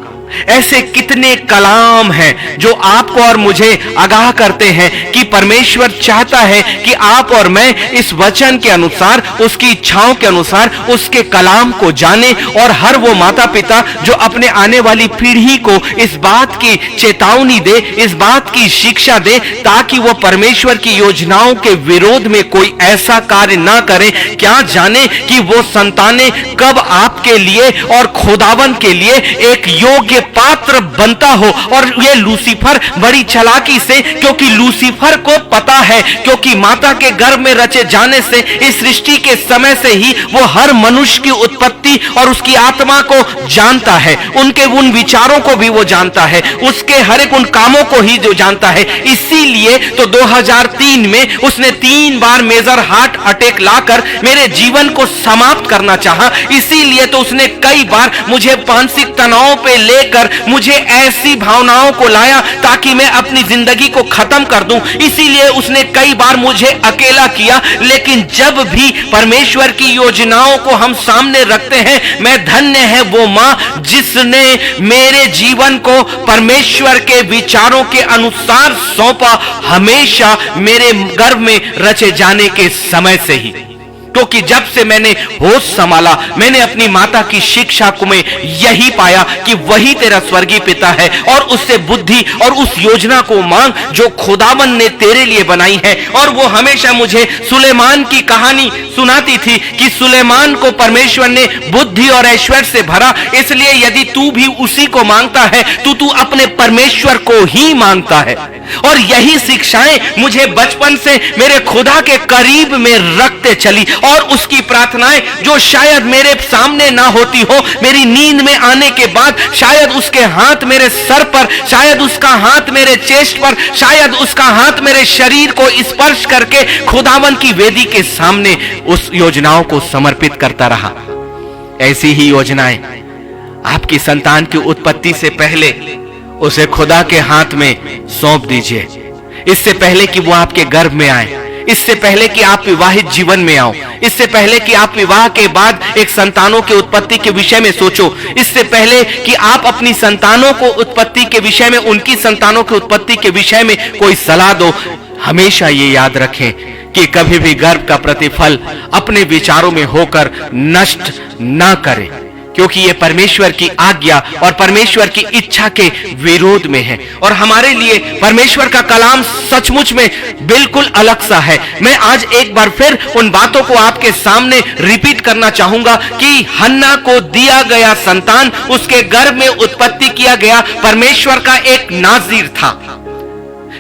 ऐसे कितने कलाम हैं जो आपको और मुझे आगाह करते हैं कि परमेश्वर चाहता है कि आप और मैं इस वचन के अनुसार, उसकी इच्छाओं के अनुसार उसके कलाम को जाने, और हर वो माता पिता जो अपने आने वाली पीढ़ी को इस बात की चेतावनी दे, इस बात की शिक्षा दे, ताकि वो परमेश्वर की योजनाओं के विरोध में कोई ऐसा कार्य ना करें। क्या जाने कि वो संतानें कब आपके लिए और खुदावन के लिए एक योग्य पात्र बनता हो। और ये लूसीफर बड़ी चालाकी से, क्योंकि लूसीफर को पता है, क्योंकि माता के गर्भ में रचे जाने से इस सृष्टि के समय से ही वो हर मनुष्य की उत्पत्ति और उसकी आत्मा को जानता है, उनके उन विचारों को भी वो जानता है, उसके हर एक उन कामों को ही जो जानता है। इसीलिए तो 2003 में उसने 3 बार मेजर हार्ट अटैक लाकर मेरे जीवन को समाप्त करना चाहा। इसीलिए तो उसने कई बार मुझे मानसिक तनाव पे लेकर मुझे ऐसी भावनाओं को लाया ताकि मैं अपनी जिंदगी को खत्म कर दूं। इसीलिए उसने कई बार मुझे अकेला किया। लेकिन जब भी परमेश्वर की योजनाओं को हम सामने रखते हैं, मैं धन्य है वो मां जिसने मेरे जीवन को परमेश्वर के विचारों के अनुसार सौंपा, हमेशा मेरे गर्भ में रचे जाने के समय से ही। क्योंकि जब से मैंने होश संभाला, मैंने अपनी माता की शिक्षा को में यही पाया कि वही तेरा स्वर्गीय पिता है, और उससे बुद्धि और उस योजना को मांग जो खुदावन ने तेरे लिए बनाई है। और वो हमेशा मुझे सुलेमान की कहानी सुनाती थी कि सुलेमान को परमेश्वर ने बुद्धि और ऐश्वर्य से भरा, इसलिए यदि तू भी उसी को मांगता है तो तू अपने परमेश्वर को ही मांगता है। और यही शिक्षाएं मुझे बचपन से मेरे खुदा के करीब में रखते चली, और उसकी प्रार्थनाएं जो शायद मेरे सामने ना होती हो, मेरी नींद में आने के बाद शायद उसके हाथ मेरे सर पर, शायद उसका हाथ मेरे चेस्ट पर, शायद उसका हाथ मेरे शरीर को स्पर्श करके खुदावन की वेदी के सामने उस योजनाओं को समर्पित करता रहा। ऐसी ही योजनाएं आपकी संतान की उत्पत्ति से पहले उसे खुदा के हाथ में सौंप दीजिए। इससे पहले कि वो आपके गर्भ में आए, इससे पहले कि आप विवाहित जीवन में आओ, इससे पहले कि आप विवाह के बाद एक संतानों की उत्पत्ति के विषय में सोचो, इससे पहले कि आप अपनी संतानों को उत्पत्ति के विषय में, उनकी संतानों की उत्पत्ति के विषय में कोई सलाह दो, हमेशा ये याद रखें कि कभी भी गर्भ का प्रतिफल अपने विचारों में होकर नष्ट ना करें, क्योंकि ये परमेश्वर की आज्ञा और परमेश्वर की इच्छा के विरोध में है। और हमारे लिए परमेश्वर का कलाम सचमुच में बिल्कुल अलग सा है। मैं आज एक बार फिर उन बातों को आपके सामने रिपीट करना चाहूंगा कि हन्ना को दिया गया संतान, उसके गर्भ में उत्पत्ति किया गया परमेश्वर का एक नाज़ीर था।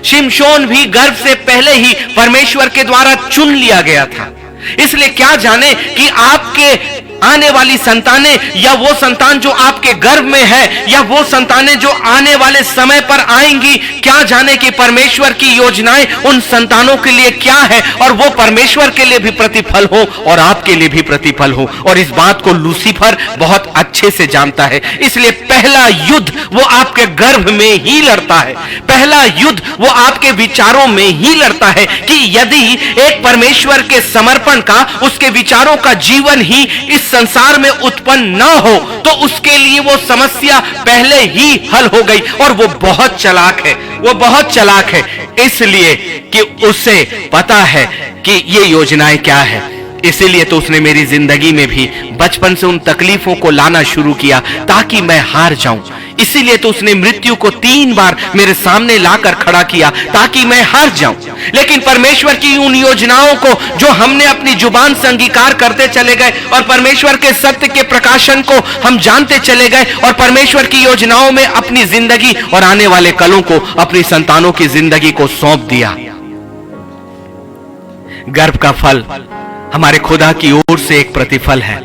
शिमशोन भी गर्भ से पहले ही परमेश्वर के द्वारा चुन लिया गया था। इसलिए क्या जाने कि आपके आने वाली संतानें, या वो संतान जो आपके गर्भ में है, या वो संतानें जो आने वाले समय पर आएंगी, क्या जाने कि परमेश्वर की योजनाएं उन संतानों के लिए क्या है, और वो परमेश्वर के लिए भी प्रतिफल हो और आपके लिए भी प्रतिफल हो। और इस बात को लूसीफर बहुत अच्छे से जानता है। इसलिए पहला युद्ध वो आपके गर्भ में ही लड़ता है, पहला युद्ध वो आपके विचारों में ही लड़ता है कि यदि एक परमेश्वर के समर्पण का, उसके विचारों का जीवन ही इस संसार में उत्पन्न ना हो, तो उसके लिए वो समस्या पहले ही हल हो गई। और वो बहुत चालाक है, वो बहुत चालाक है, इसलिए कि उसे पता है कि ये योजनाएं क्या है। इसीलिए तो उसने मेरी जिंदगी में भी बचपन से उन तकलीफों को लाना शुरू किया ताकि मैं हार जाऊं। इसीलिए तो उसने मृत्यु को 3 बार मेरे सामने लाकर खड़ा किया ताकि मैं हार जाऊं। लेकिन परमेश्वर की उन योजनाओं को जो हमने अपनी जुबान से अंगीकार करते चले गए, और परमेश्वर के सत्य के प्रकाशन को हम जानते चले गए, और परमेश्वर की योजनाओं में अपनी जिंदगी और आने वाले कलों को, अपनी संतानों की जिंदगी को सौंप दिया। गर्भ का फल हमारे खुदा की ओर से एक प्रतिफल है,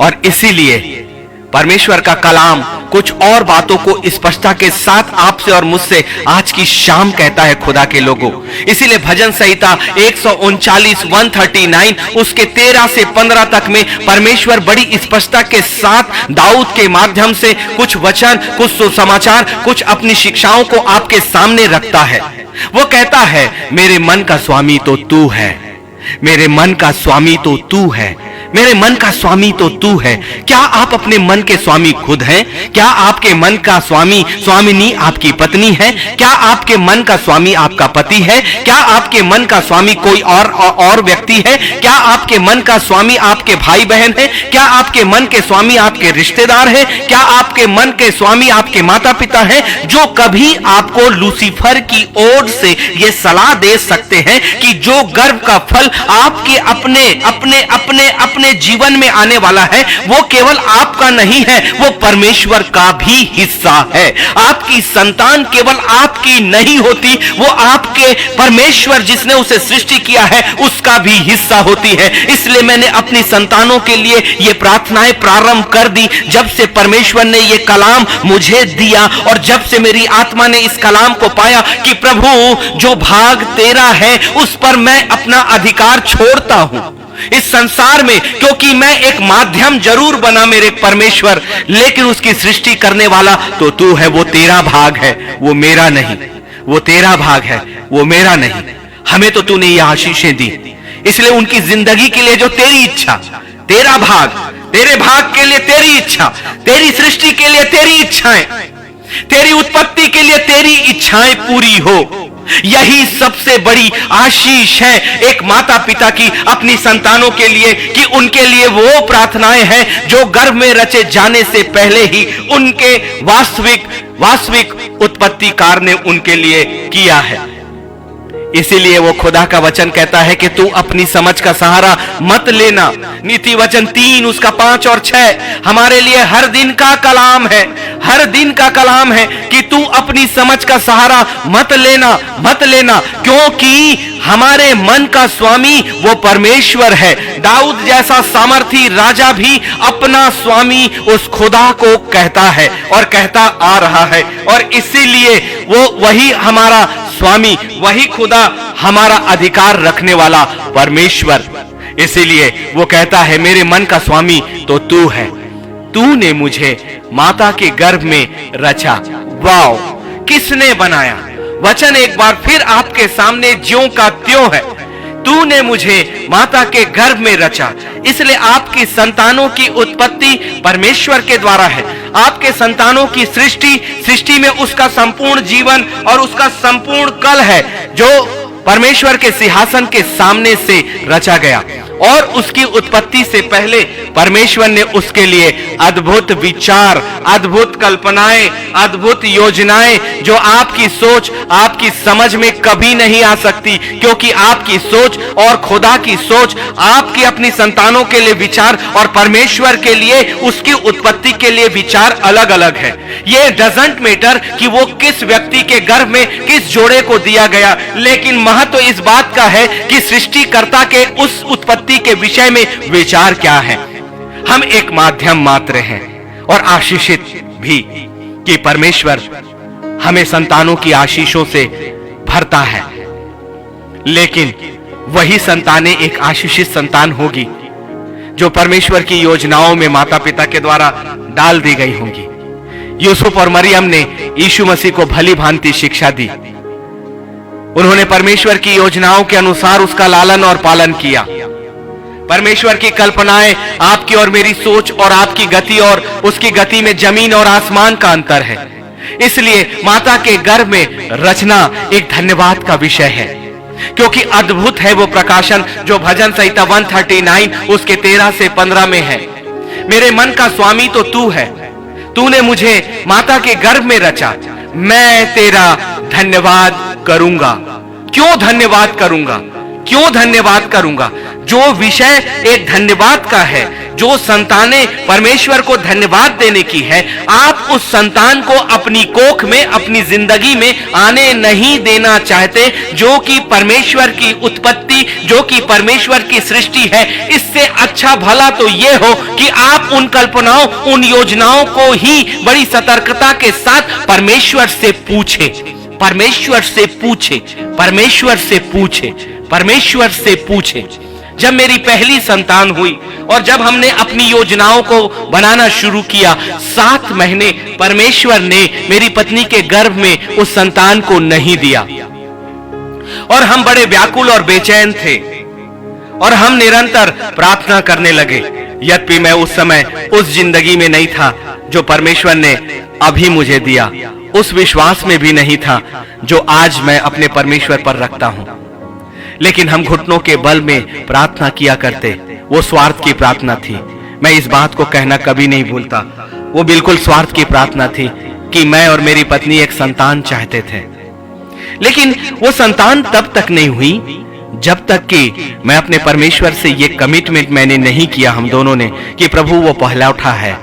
और इसीलिए परमेश्वर का कलाम कुछ और बातों को स्पष्टता के साथ आपसे और मुझसे आज की शाम कहता है खुदा के लोगों। इसीलिए भजन संहिता 139 उसके 13 से 15 तक में परमेश्वर बड़ी स्पष्टता के साथ दाऊद के माध्यम से कुछ वचन, कुछ सुसमाचार, कुछ अपनी शिक्षाओं को आपके सामने रखता है। वो कहता है, मेरे मन का स्वामी तो तू है, मेरे मन का स्वामी तो तू है, मेरे मन का स्वामी तो तू है। क्या आप अपने मन के स्वामी खुद हैं? क्या आपके मन का स्वामी स्वामिनी आपकी पत्नी है? क्या आपके मन का स्वामी आपका पति है? क्या आपके मन का स्वामी कोई और व्यक्ति है? क्या आपके मन का स्वामी आपके भाई बहन है? क्या आपके मन के स्वामी आपके रिश्तेदार है? क्या आपके मन के स्वामी आपके माता पिता है? जो कभी आपको लूसीफर की ओर से यह सलाह दे सकते हैं कि जो गर्व का फल आपके अपने अपने अपने अपने जीवन में आने वाला है वो केवल आपका नहीं है, वो परमेश्वर का भी हिस्सा है। आपकी संतान केवल आपकी नहीं होती, वो आपके परमेश्वर जिसने उसे सृष्टि किया है उसका भी हिस्सा होती है। इसलिए मैंने अपनी संतानों के लिए ये प्रार्थनाएं प्रारंभ कर दी जब से परमेश्वर ने ये कलाम मुझे दिया, और जब से मेरी आत्मा ने इस कलाम को पाया कि प्रभु जो भाग तेरा है उस पर मैं अपना अधिकार छोड़ता हूं इस संसार में, क्योंकि मैं एक माध्यम जरूर बना मेरे परमेश्वर, लेकिन उसकी सृष्टि करने वाला तो तू है। वो तेरा भाग है, वो मेरा नहीं। वो तेरा भाग है, वो मेरा नहीं। हमें तो तूने ये आशीषें दी, इसलिए उनकी जिंदगी के लिए जो तेरी इच्छा, तेरा भाग, तेरे भाग के लिए तेरी इच्छा, तेरी सृष्टि के लिए तेरी इच्छाएं, तेरी उत्पत्ति के लिए तेरी इच्छाएं पूरी हो, यही सबसे बड़ी आशीष है एक माता पिता की अपनी संतानों के लिए, कि उनके लिए वो प्रार्थनाएं हैं जो गर्भ में रचे जाने से पहले ही उनके वास्तविक उत्पत्तिकार ने उनके लिए किया है। इसीलिए वो खुदा का वचन कहता है कि तू अपनी समझ का सहारा मत लेना। नीति वचन 3 उसका 5 और 6 हमारे लिए हर दिन का कलाम है, हर दिन का कलाम है कि तू अपनी समझ का सहारा मत लेना, क्योंकि हमारे मन का स्वामी वो परमेश्वर है। दाऊद जैसा सामर्थी राजा भी अपना स्वामी उस खुदा को कहता है और कहता आ रहा है, और इसीलिए वो वही हमारा स्वामी, वही खुदा हमारा अधिकार रखने वाला परमेश्वर। इसीलिए वो कहता है मेरे मन का स्वामी तो तू है, तूने मुझे माता के गर्भ में रचा। वाओ, किसने बनाया? वचन एक बार फिर आपके सामने ज्यों का त्यों है, तूने मुझे माता के गर्भ में रचा। इसलिए आपकी संतानों की उत्पत्ति परमेश्वर के द्वारा है। आपके संतानों की सृष्टि में उसका संपूर्ण जीवन और उसका संपूर्ण कल है जो परमेश्वर के सिंहासन के सामने से रचा गया, और उसकी उत्पत्ति से पहले परमेश्वर ने उसके लिए अद्भुत विचार, अद्भुत कल्पनाएं, अद्भुत योजनाएं जो आपकी सोच, आपकी समझ में कभी नहीं आ सकती, क्योंकि आपकी सोच और खुदा की सोच, आपकी अपनी संतानों के लिए विचार और परमेश्वर के लिए उसकी उत्पत्ति के लिए विचार अलग अलग है। ये डजंट मैटर कि वो किस व्यक्ति के गर्भ में किस जोड़े को दिया गया, लेकिन महत्व इस बात का है कि सृष्टिकर्ता के उस उत्पत्ति के विषय में विचार क्या है। हम एक माध्यम मात्र हैं और आशीषित भी कि परमेश्वर हमें संतानों की आशीषों से भरता है, लेकिन वही संतानें एक आशीषित संतान होगी जो परमेश्वर की योजनाओं में माता पिता के द्वारा डाल दी गई होंगी। यूसुफ और मरियम ने यीशु मसीह को भली भांति शिक्षा दी। उन्होंने परमेश्वर की योजनाओं के अनुसार उसका लालन और पालन किया। परमेश्वर की कल्पनाएं आपकी और मेरी सोच और आपकी गति और उसकी गति में जमीन और आसमान का अंतर है। इसलिए माता के गर्भ में रचना एक धन्यवाद का विषय है, क्योंकि अद्भुत है वो प्रकाशन जो भजन संहिता 139 उसके 13 से 15 में है। मेरे मन का स्वामी तो तू है, तूने मुझे माता के गर्भ में रचा, मैं तेरा धन्यवाद करूंगा। क्यों धन्यवाद करूंगा? क्यों धन्यवाद करूंगा? जो विषय एक धन्यवाद का है, जो संतानें परमेश्वर को धन्यवाद देने की है, आप उस संतान को अपनी कोख में, अपनी जिंदगी में आने नहीं देना चाहते, जो कि परमेश्वर की उत्पत्ति, जो कि परमेश्वर की सृष्टि है। इससे अच्छा भला तो यह हो कि आप उन कल्पनाओं, उन योजनाओं को ही बड़ी सतर्कता के साथ परमेश्वर से पूछे, परमेश्वर से पूछे, परमेश्वर से पूछे, परमेश्वर से पूछे। जब मेरी पहली संतान हुई और जब हमने अपनी योजनाओं को बनाना शुरू किया, 7 महीने परमेश्वर ने मेरी पत्नी के गर्भ में उस संतान को नहीं दिया, और हम बड़े व्याकुल और बेचैन थे। और हम निरंतर प्रार्थना करने लगे। यद्यपि मैं उस समय उस जिंदगी में नहीं था जो परमेश्वर ने अभी मुझे दिया, उस विश्वास में भी नहीं था जो आज मैं अपने परमेश्वर पर रखता हूं। लेकिन हम घुटनों के बल में प्रार्थना किया करते। वो स्वार्थ की प्रार्थना थी। मैं इस बात को कहना कभी नहीं भूलता। वो बिल्कुल स्वार्थ की प्रार्थना थी कि मैं और मेरी पत्नी एक संतान चाहते थे। लेकिन वो संतान तब तक नहीं हुई जब तक कि मैं अपने परमेश्वर से ये कमिटमेंट मैंने नहीं किया, हम दोनों ने, कि प्रभु वो पहला उठा है।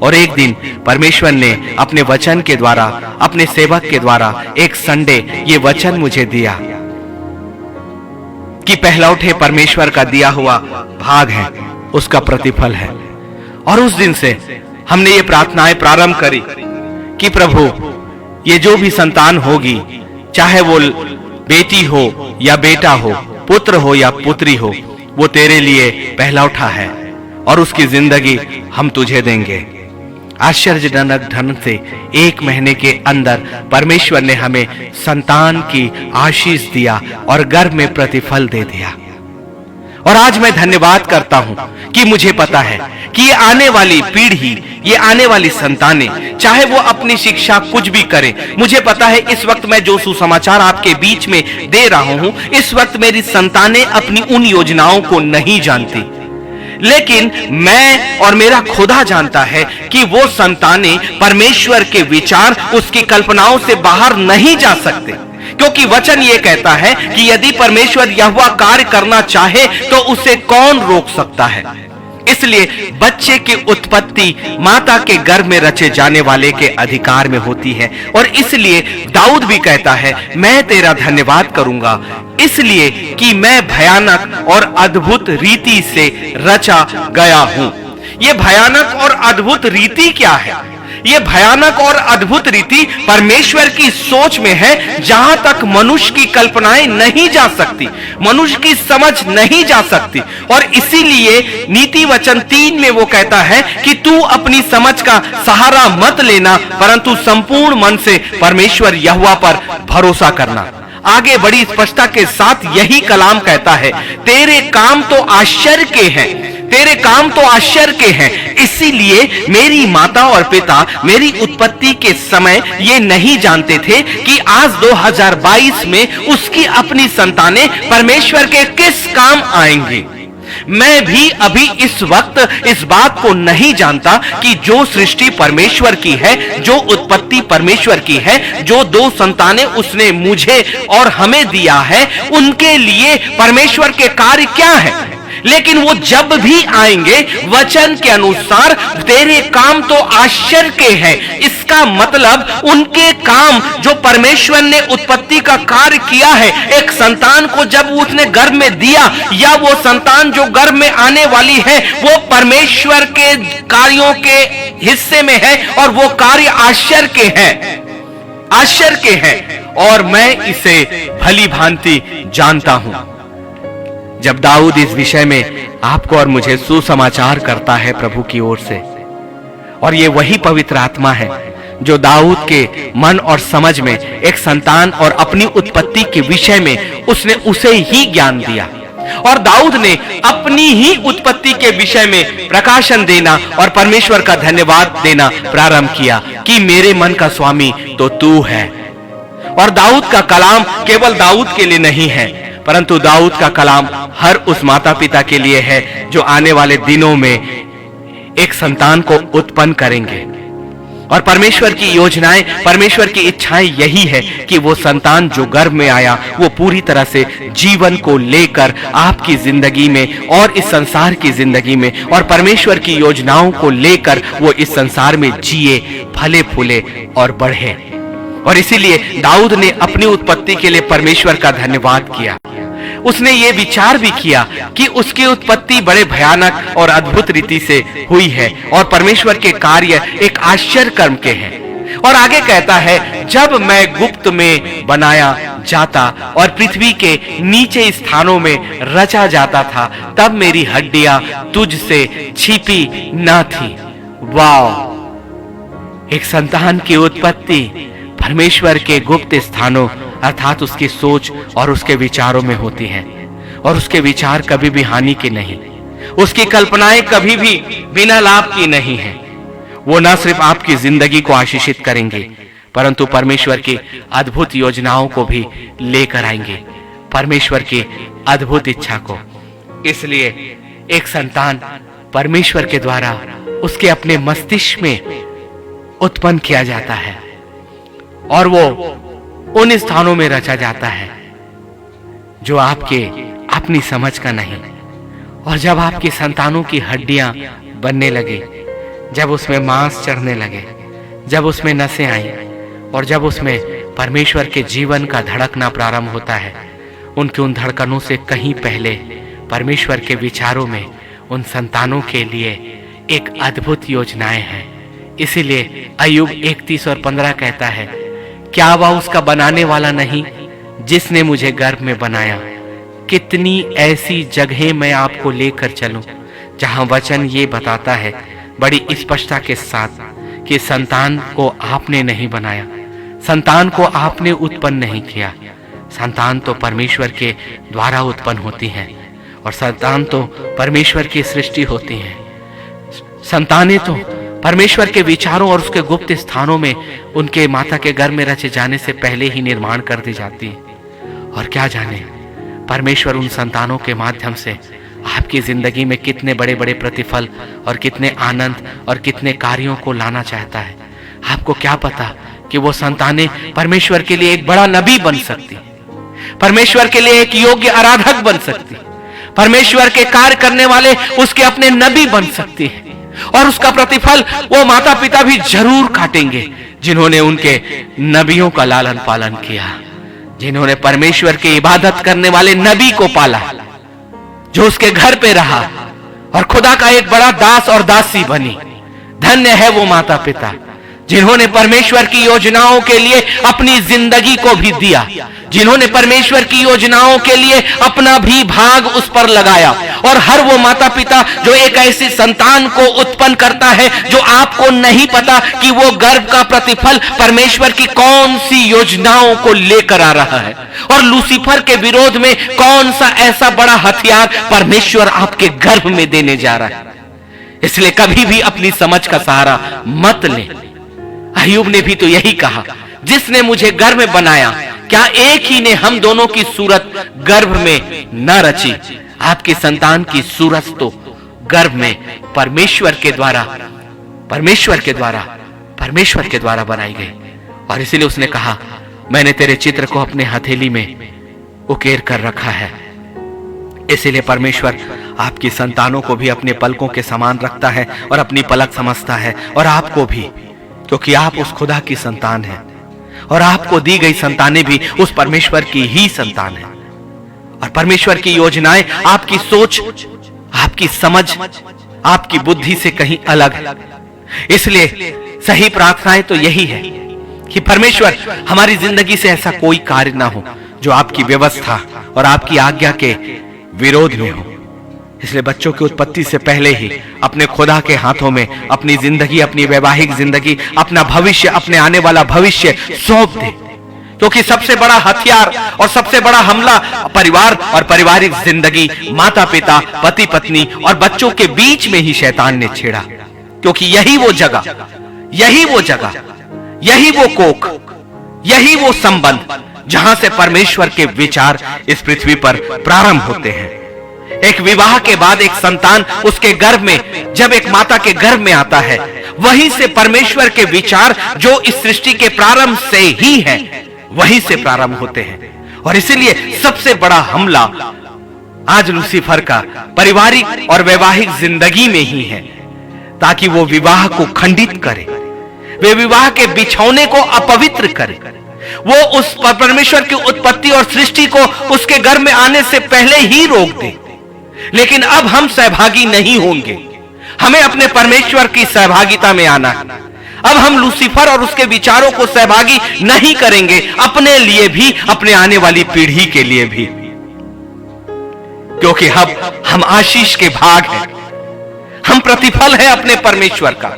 और एक दिन परमेश्वर ने अपने वचन के द्वारा, अपने सेवक के द्वारा एक संडे ये वचन मुझे दिया कि पहला उठे परमेश्वर का दिया हुआ भाग है, उसका प्रतिफल है। और उस दिन से हमने ये प्रार्थनाएं प्रारंभ करी कि प्रभु ये जो भी संतान होगी, चाहे वो बेटी हो या बेटा हो, पुत्र हो या पुत्री हो, वो तेरे लिए पहला उठा है और उसकी जिंदगी हम तुझे देंगे। आश्चर्यजनक ढंग से 1 महीने के अंदर परमेश्वर ने हमें संतान की आशीष दिया और गर्भ में प्रतिफल दे दिया। और आज मैं धन्यवाद करता हूं कि मुझे पता है कि ये आने वाली पीढ़ी, ये आने वाली संतानें, चाहे वो अपनी शिक्षा कुछ भी करे, मुझे पता है इस वक्त मैं जो सुसमाचार आपके बीच में दे रहा हूं, इस वक्त मेरी संतानें अपनी उन योजनाओं को नहीं जानती। लेकिन मैं और मेरा खुदा जानता है कि वो संतानें परमेश्वर के विचार, उसकी कल्पनाओं से बाहर नहीं जा सकते, क्योंकि वचन ये कहता है कि यदि परमेश्वर यहोवा कार्य करना चाहे तो उसे कौन रोक सकता है। इसलिए बच्चे की उत्पत्ति माता के गर्भ में रचे जाने वाले के अधिकार में होती है। और इसलिए दाऊद भी कहता है, मैं तेरा धन्यवाद करूंगा इसलिए कि मैं भयानक और अद्भुत रीति से रचा गया हूं। ये भयानक और अद्भुत रीति क्या है? ये भयानक और अद्भुत रीति परमेश्वर की सोच में है, जहां तक मनुष्य की कल्पनाएं नहीं जा सकती, मनुष्य की समझ नहीं जा सकती। और इसीलिए नीति वचन 3 में वो कहता है कि तू अपनी समझ का सहारा मत लेना, परंतु संपूर्ण मन से परमेश्वर यहोवा पर भरोसा करना। आगे बड़ी स्पष्टता के साथ यही कलाम कहता है, तेरे काम तो आश्चर्य के हैं, तेरे काम तो आश्चर्य के हैं। इसीलिए मेरी माता और पिता मेरी उत्पत्ति के समय ये नहीं जानते थे कि आज 2022 में उसकी अपनी संतानें परमेश्वर के किस काम आएंगी। मैं भी अभी इस वक्त इस बात को नहीं जानता कि जो सृष्टि परमेश्वर की है, जो उत्पत्ति परमेश्वर की है, जो 2 संतानें उसने मुझे और हमें दिया है, उनके लिए परमेश्वर के कार्य क्या है। लेकिन वो जब भी आएंगे, वचन के अनुसार तेरे काम तो आश्चर्य के हैं। इसका मतलब उनके काम जो परमेश्वर ने उत्पत्ति का कार्य किया है, एक संतान को जब उसने गर्भ में दिया, या वो संतान जो गर्भ में आने वाली है, वो परमेश्वर के कार्यों के हिस्से में है और वो कार्य आश्चर्य के हैं, आश्चर्य के हैं। और मैं इसे भली भांति जानता हूं। जब दाऊद इस विषय में आपको और मुझे सुसमाचार करता है प्रभु की ओर से, और ये वही पवित्र आत्मा है जो दाऊद के मन और समझ में एक संतान और अपनी उत्पत्ति के विषय में उसने उसे ही ज्ञान दिया। और दाऊद ने अपनी ही उत्पत्ति के विषय में प्रकाशन देना और परमेश्वर का धन्यवाद देना प्रारंभ किया कि मेरे मन का स्वामी तो तू है। और दाऊद का कलाम केवल दाऊद के लिए नहीं है, परंतु दाऊद का कलाम हर उस माता पिता के लिए है जो आने वाले दिनों में एक संतान को उत्पन्न करेंगे। और परमेश्वर की योजनाएं, परमेश्वर की इच्छाएं यही है कि वो संतान जो गर्भ में आया, वो पूरी तरह से जीवन को लेकर आपकी जिंदगी में और इस संसार की जिंदगी में और परमेश्वर की योजनाओं को लेकर वो इस संसार में जिए, फले फूले और बढ़े। और इसीलिए दाऊद ने अपनी उत्पत्ति के लिए परमेश्वर का धन्यवाद किया। उसने ये विचार भी किया कि उसकी उत्पत्ति बड़े भयानक और अद्भुत रीति से हुई है और परमेश्वर के कार्य एक आश्चर्य कर्म के हैं। और आगे कहता है, जब मैं गुप्त में बनाया जाता और पृथ्वी के नीचे स्थानों में रचा जाता था, तब मेरी हड्डियां तुझसे छिपी न थी। वाह! एक संतान की उत्पत्ति परमेश्वर के गुप्त स्थानों अर्थात उसकी सोच और उसके विचारों में होती है। और उसके विचार कभी भी हानि के नहीं, उसकी कल्पनाएं कभी भी बिना लाभ की नहीं है। वो न सिर्फ आपकी जिंदगी को आशीषित करेंगे, परंतु परमेश्वर की अद्भुत योजनाओं को भी लेकर आएंगे, परमेश्वर की अद्भुत इच्छा को। इसलिए एक संतान परमेश्वर के द्वारा उसके अपने मस्तिष्क में उत्पन्न किया जाता है और वो उन स्थानों में रचा जाता है जो आपके अपनी समझ का नहीं। और जब आपकी संतानों की हड्डियां बनने लगे, जब उसमें मांस चढ़ने लगे, जब उसमें नसें आई और जब उसमें परमेश्वर के जीवन का धड़कना प्रारंभ होता है, उनकी उन धड़कनों से कहीं पहले परमेश्वर के विचारों में उन संतानों के लिए एक अद्भुत योजनाएं हैं। इसीलिए अय्यूब 31 और 15 कहता है, क्या वह उसका बनाने वाला नहीं जिसने मुझे गर्भ में बनाया? कितनी ऐसी जगहें मैं आपको लेकर चलूं जहां वचन ये बताता है बड़ी स्पष्टता के साथ कि संतान को आपने नहीं बनाया, संतान को आपने उत्पन्न नहीं किया। संतान तो परमेश्वर के द्वारा उत्पन्न होती है और संतान तो परमेश्वर की सृष्टि होती है। संतानें तो परमेश्वर के विचारों और उसके गुप्त स्थानों में उनके माता के गर्भ में रचे जाने से पहले ही निर्माण कर दी जाती है। और क्या जाने परमेश्वर उन संतानों के माध्यम से आपकी जिंदगी में कितने बड़े बड़े प्रतिफल और कितने आनंद और कितने कार्यों को लाना चाहता है। आपको क्या पता कि वो संतानें परमेश्वर के लिए एक बड़ा नबी बन सकती, परमेश्वर के लिए एक योग्य आराधक बन सकती, परमेश्वर के कार्य करने वाले उसके अपने नबी बन सकती है। और उसका प्रतिफल वो माता पिता भी जरूर काटेंगे जिन्होंने उनके नबियों का लालन पालन किया, जिन्होंने परमेश्वर की इबादत करने वाले नबी को पाला, जो उसके घर पे रहा और खुदा का एक बड़ा दास और दासी बनी। धन्य है वो माता पिता जिन्होंने परमेश्वर की योजनाओं के लिए अपनी जिंदगी को भी दिया, जिन्होंने परमेश्वर की योजनाओं के लिए अपना भी भाग उस पर लगाया। और हर वो माता पिता जो एक ऐसी संतान को उत्पन्न करता है जो आपको नहीं पता कि वो गर्भ का प्रतिफल परमेश्वर की कौन सी योजनाओं को लेकर आ रहा है और लूसीफर के विरोध में कौन सा ऐसा बड़ा हथियार परमेश्वर आपके गर्भ में देने जा रहा है। इसलिए कभी भी अपनी समझ का सहारा मत ले। अय्यूब ने भी तो यही कहा, जिसने मुझे गर्भ में बनाया, क्या एक ही ने हम दोनों की सूरत गर्भ में न रची? आपकी संतान की सूरत तो गर्भ में परमेश्वर के द्वारा बनाई गई। और इसीलिए उसने कहा, मैंने तेरे चित्र को अपने हथेली में उकेर कर रखा है। इसीलिए परमेश्वर आपकी संतानों को भी अपने पलकों के समान रखता है और अपनी पलक समझता है, और आपको भी, क्योंकि आप उस खुदा की संतान हैं और आपको दी गई संतानें भी उस परमेश्वर की ही संतान है। और परमेश्वर की योजनाएं आपकी सोच, आपकी समझ, आपकी बुद्धि से कहीं अलग है। इसलिए सही प्रार्थनाएं तो यही है कि परमेश्वर हमारी जिंदगी से ऐसा कोई कार्य ना हो जो आपकी व्यवस्था और आपकी आज्ञा के विरोध में हो। इसलिए बच्चों की उत्पत्ति से पहले ही अपने खुदा के हाथों में अपनी जिंदगी, अपनी वैवाहिक जिंदगी, अपना भविष्य, अपने आने वाला भविष्य सौंप दे, क्योंकि सबसे बड़ा हथियार और सबसे बड़ा हमला परिवार और पारिवारिक जिंदगी, माता पिता, पति पत्नी और बच्चों के बीच में ही शैतान ने छेड़ा। क्योंकि यही वो जगह, यही वो कोख, यही वो संबंध जहां से परमेश्वर के विचार इस पृथ्वी पर प्रारंभ होते हैं। एक विवाह के बाद एक संतान उसके गर्भ में, जब एक माता के गर्भ में आता है, वहीं से परमेश्वर के विचार जो इस सृष्टि के प्रारंभ से ही है, वहीं से प्रारंभ होते हैं। और इसीलिए सबसे बड़ा हमला आज लूसीफर का पारिवारिक और वैवाहिक जिंदगी में ही है, ताकि वो विवाह को खंडित करे, वे विवाह के बिछौने को अपवित्र करे, वो उस परमेश्वर की उत्पत्ति और सृष्टि को उसके गर्भ में आने से पहले ही रोक दे। लेकिन अब हम सहभागी नहीं होंगे, हमें अपने परमेश्वर की सहभागिता में आना है। अब हम लूसीफर और उसके विचारों को सहभागी नहीं करेंगे, अपने लिए भी, अपने आने वाली पीढ़ी के लिए भी, क्योंकि हम आशीष के भाग हैं, हम प्रतिफल है अपने परमेश्वर का,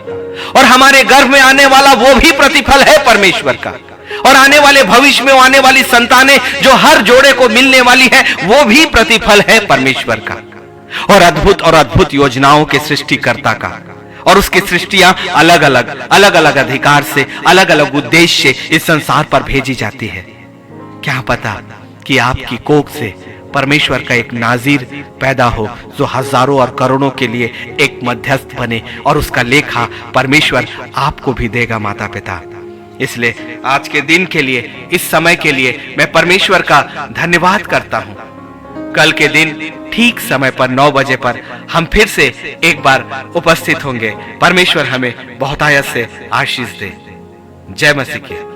और हमारे गर्भ में आने वाला वो भी प्रतिफल है परमेश्वर का। और आने वाले भविष्य में आने वाली संतानें जो हर जोड़े को मिलने वाली है, वो भी प्रतिफल है परमेश्वर का और अद्भुत योजनाओं के सृष्टिकर्ता का। और उसकी सृष्टियां अलग अलग अधिकार से, अलग अलग उद्देश्य से इस संसार पर भेजी जाती है। क्या पता कि आपकी कोख से परमेश्वर का एक नाजीर पैदा हो जो हजारों और करोड़ों के लिए एक मध्यस्थ बने, और उसका लेखा परमेश्वर आपको भी देगा माता पिता। इसलिए आज के दिन के लिए, इस समय के लिए मैं परमेश्वर का धन्यवाद करता हूं। कल के दिन ठीक समय पर 9 बजे पर हम फिर से एक बार उपस्थित होंगे। परमेश्वर हमें बहुतायत से आशीष दे। जय मसीह की।